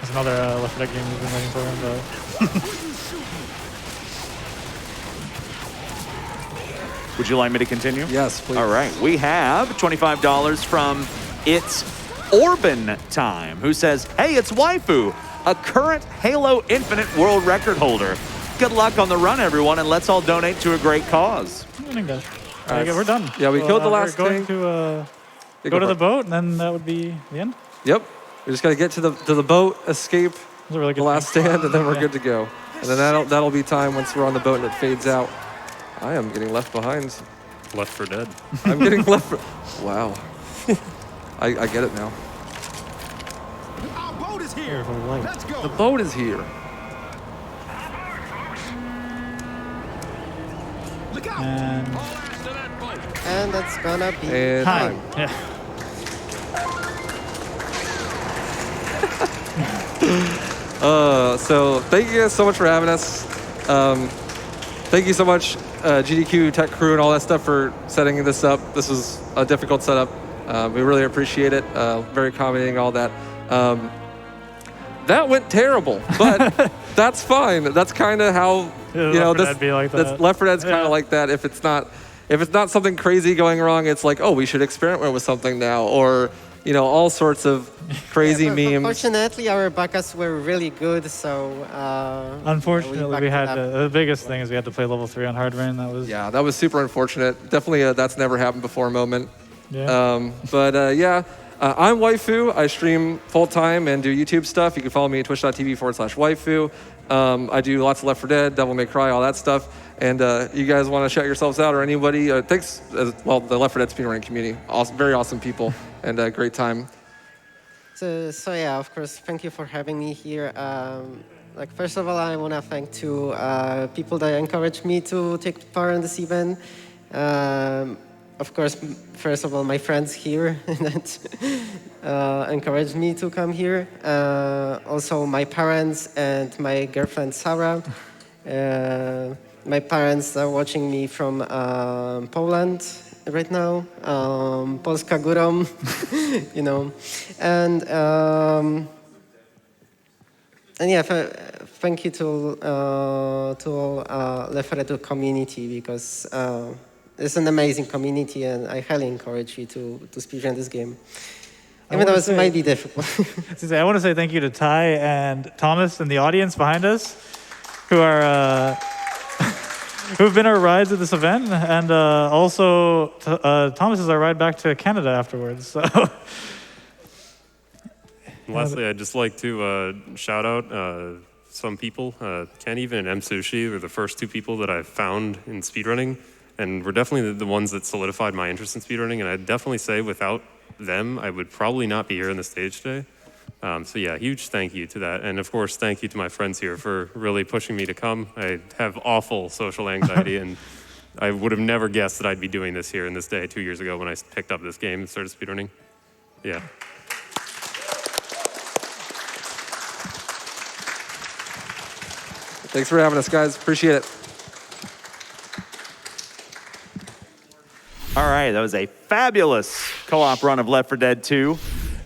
[SPEAKER 4] That's another Left 4 Dead game we've been waiting for.
[SPEAKER 1] Would you like me to continue?
[SPEAKER 3] Yes, please.
[SPEAKER 1] All right. We have $25 from It's Orban Time, who says, "Hey, it's Waifu, a current Halo Infinite world record holder. Good luck on the run, everyone, and let's all donate to a great cause."
[SPEAKER 4] We're done.
[SPEAKER 3] Yeah, we killed the last
[SPEAKER 4] We're going
[SPEAKER 3] thing.
[SPEAKER 4] to go to the boat, and then that would be the end.
[SPEAKER 3] Yep. We just got to get to the boat, escape
[SPEAKER 4] That's a really good
[SPEAKER 3] the last
[SPEAKER 4] thing.
[SPEAKER 3] stand, and then we're good to go. And then that'll be time once we're on the boat and it fades out. I am getting left behind.
[SPEAKER 5] Left 4 Dead.
[SPEAKER 3] I'm getting left. Wow. I get it now.
[SPEAKER 7] Our boat is here. Let's go.
[SPEAKER 3] The boat is here.
[SPEAKER 7] Look out.
[SPEAKER 4] And
[SPEAKER 2] And that's gonna be
[SPEAKER 3] And
[SPEAKER 4] time.
[SPEAKER 3] time.
[SPEAKER 4] Yeah.
[SPEAKER 3] So thank you guys so much for having us. Thank you so much, GDQ Tech Crew and all that stuff for setting this up. This was a difficult setup. We really appreciate it. Very accommodating, all that. That went terrible, but that's fine. That's kind of how
[SPEAKER 4] Left 4 Dead be like that.
[SPEAKER 3] Left 4 Dead's kind of like that. If it's not something crazy going wrong, it's like, oh, we should experiment with something now, or all sorts of crazy memes.
[SPEAKER 2] Fortunately, our backups were really good, so...
[SPEAKER 4] Unfortunately, we had the biggest thing is we had to play level 3 on hard rain. That was
[SPEAKER 3] super unfortunate. Definitely that's never happened before moment.
[SPEAKER 4] Yeah.
[SPEAKER 3] I'm Waifu. I stream full-time and do YouTube stuff. You can follow me at twitch.tv/waifu. I do lots of Left 4 Dead, Devil May Cry, all that stuff. And you guys want to shout yourselves out, or anybody, thanks, the Left 4 Dead speedrunning community. Awesome, very awesome people, and a great time.
[SPEAKER 2] So yeah, of course, thank you for having me here. First of all, I want to thank two people that encouraged me to take part in this event. Of course, first of all, my friends here that encouraged me to come here. Also, my parents and my girlfriend, Sarah. My parents are watching me from Poland right now. Polska górą, And yeah, thank you to all Left 4 Dead community, because it's an amazing community, and I highly encourage you to speedrun this game. Even though it might be difficult.
[SPEAKER 4] I want to say thank you to Ty and Thomas in the audience behind us, who are who've been our rides at this event, and also Thomas is our ride back to Canada afterwards. So.
[SPEAKER 5] Lastly, I'd just like to shout out some people. Ken Even and M Sushi were the first two people that I've found in speedrunning, and were definitely the ones that solidified my interest in speedrunning. And I'd definitely say without them, I would probably not be here on the stage today. So yeah, huge thank you to that. And of course, thank you to my friends here for really pushing me to come. I have awful social anxiety, and I would have never guessed that I'd be doing this here in this day 2 years ago when I picked up this game and started speedrunning. Yeah.
[SPEAKER 3] Thanks for having us, guys. Appreciate it.
[SPEAKER 1] All right, that was a fabulous co-op run of Left 4 Dead 2.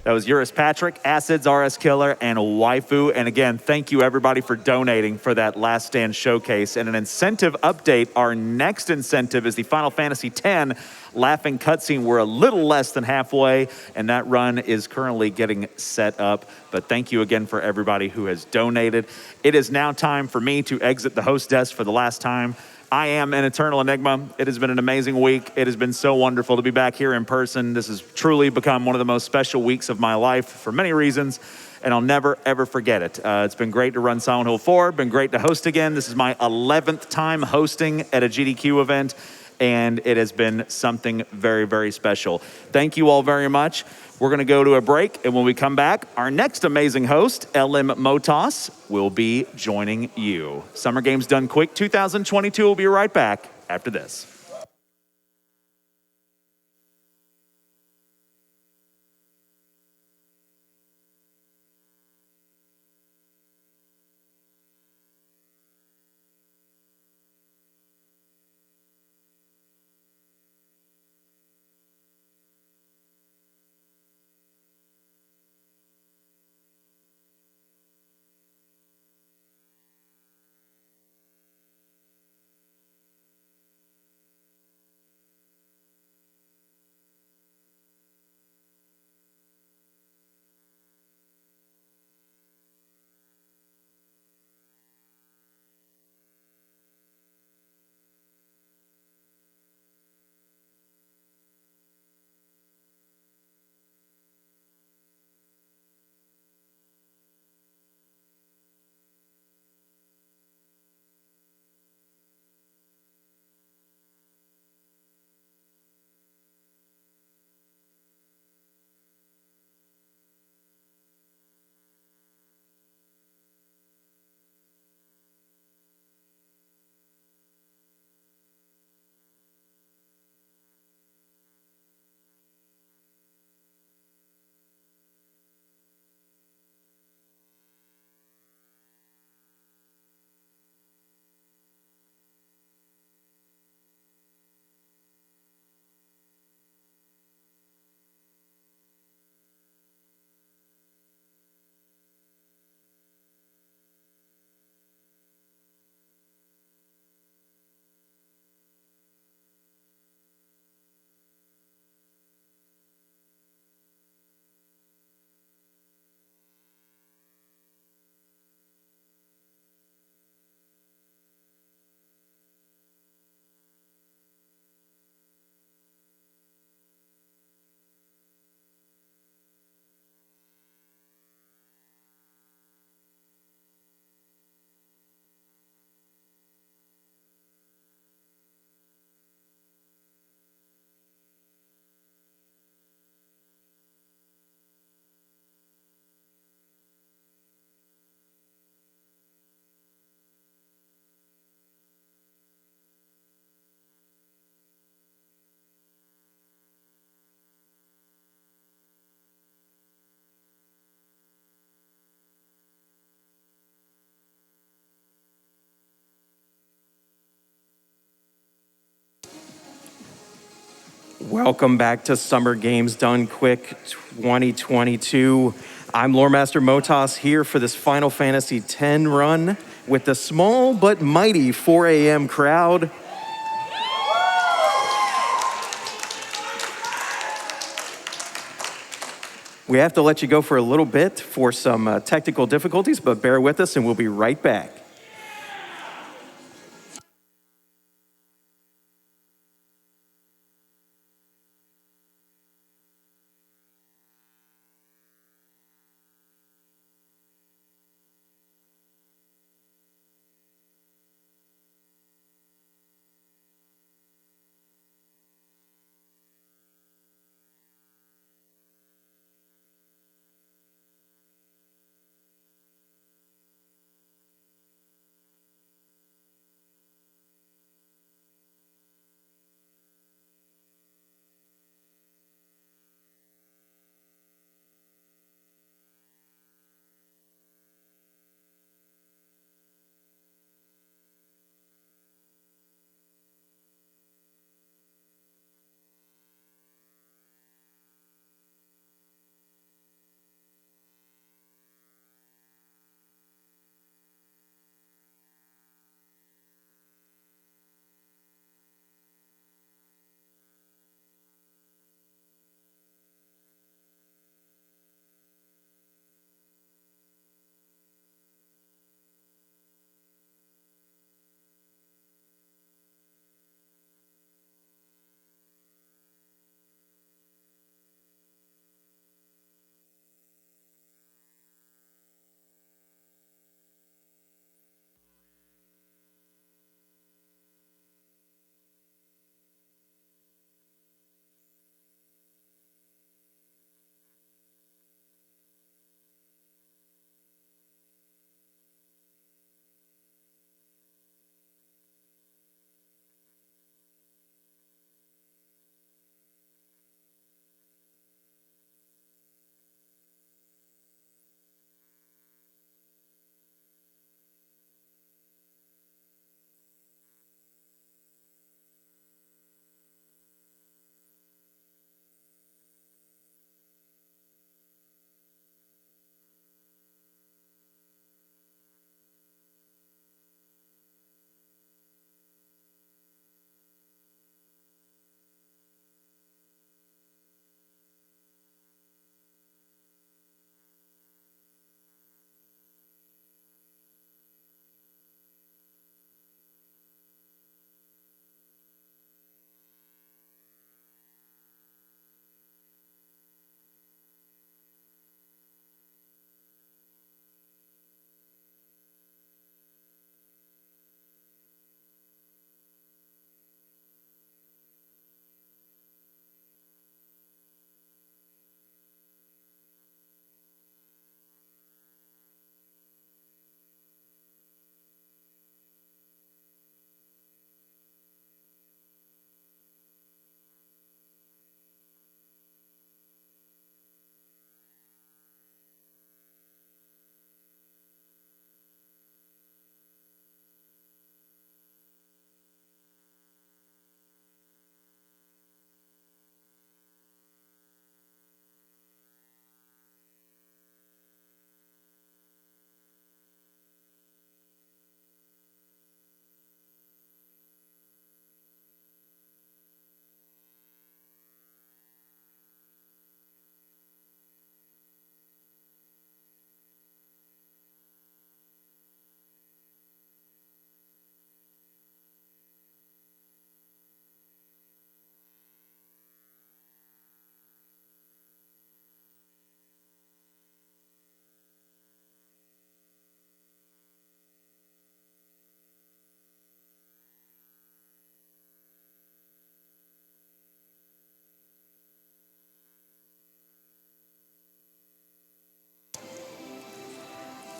[SPEAKER 1] That was JurasPatryk, aciidz, RsKiller, and Waifu. And again, thank you everybody for donating for that Last Stand showcase. And an incentive update, our next incentive is the Final Fantasy X Laughing Cutscene. We're a little less than halfway, and that run is currently getting set up. But thank you again for everybody who has donated. It is now time for me to exit the host desk for the last time. I am AnEternalEnigma. It has been an amazing week. It has been so wonderful to be back here in person. This has truly become one of the most special weeks of my life for many reasons, and I'll never, ever forget it. It's been great to run Silent Hill 4, been great to host again. This is my 11th time hosting at a GDQ event, and it has been something very, very special. Thank you all very much. We're going to go to a break, and when we come back, our next amazing host, LM Motos, will be joining you. Summer Games Done Quick 2022 will be right back after this.
[SPEAKER 10] Welcome back to Summer Games Done Quick 2022. I'm Lore Master Motos here for this Final Fantasy X run with the small but mighty 4 a.m. crowd. We have to let you go for a little bit for some technical difficulties, but bear with us and we'll be right back.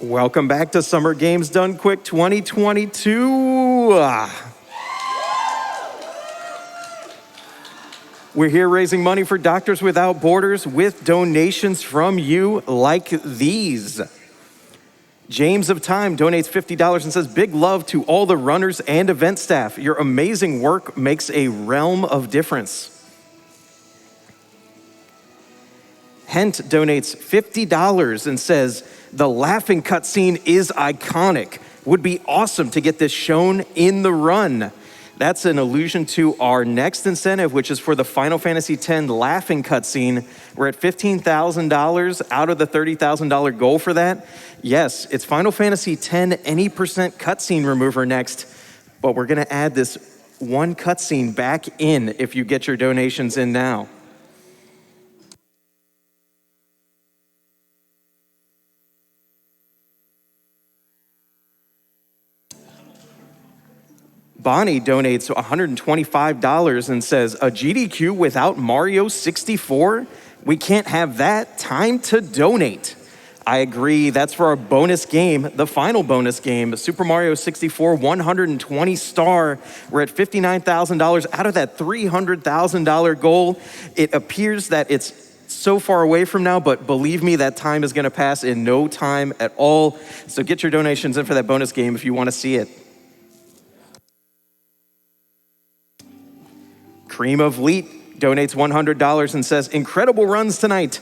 [SPEAKER 10] Welcome back to Summer Games Done Quick 2022. We're here raising money for Doctors Without Borders with donations from you like these. James of Time donates $50 and says, big love to all the runners and event staff. Your amazing work makes a realm of difference. Hent donates $50 and says, the laughing cutscene is iconic. Would be awesome to get this shown in the run. That's an allusion to our next incentive, which is for the Final Fantasy X laughing cutscene. We're at $15,000 out of the $30,000 goal for that. Yes, it's Final Fantasy X any percent cutscene remover next, but we're gonna add this one cutscene back in if you get your donations in now. Bonnie donates $125 and says, a GDQ without Mario 64? We can't have that. Time to donate. I agree. That's for our bonus game, the final bonus game, Super Mario 64 120 star. We're at $59,000 out of that $300,000 goal. It appears that it's so far away from now, but believe me, that time is going to pass in no time at all. So get your donations in for that bonus game if you want to see it. Cream of Wheat donates $100 and says, incredible runs tonight.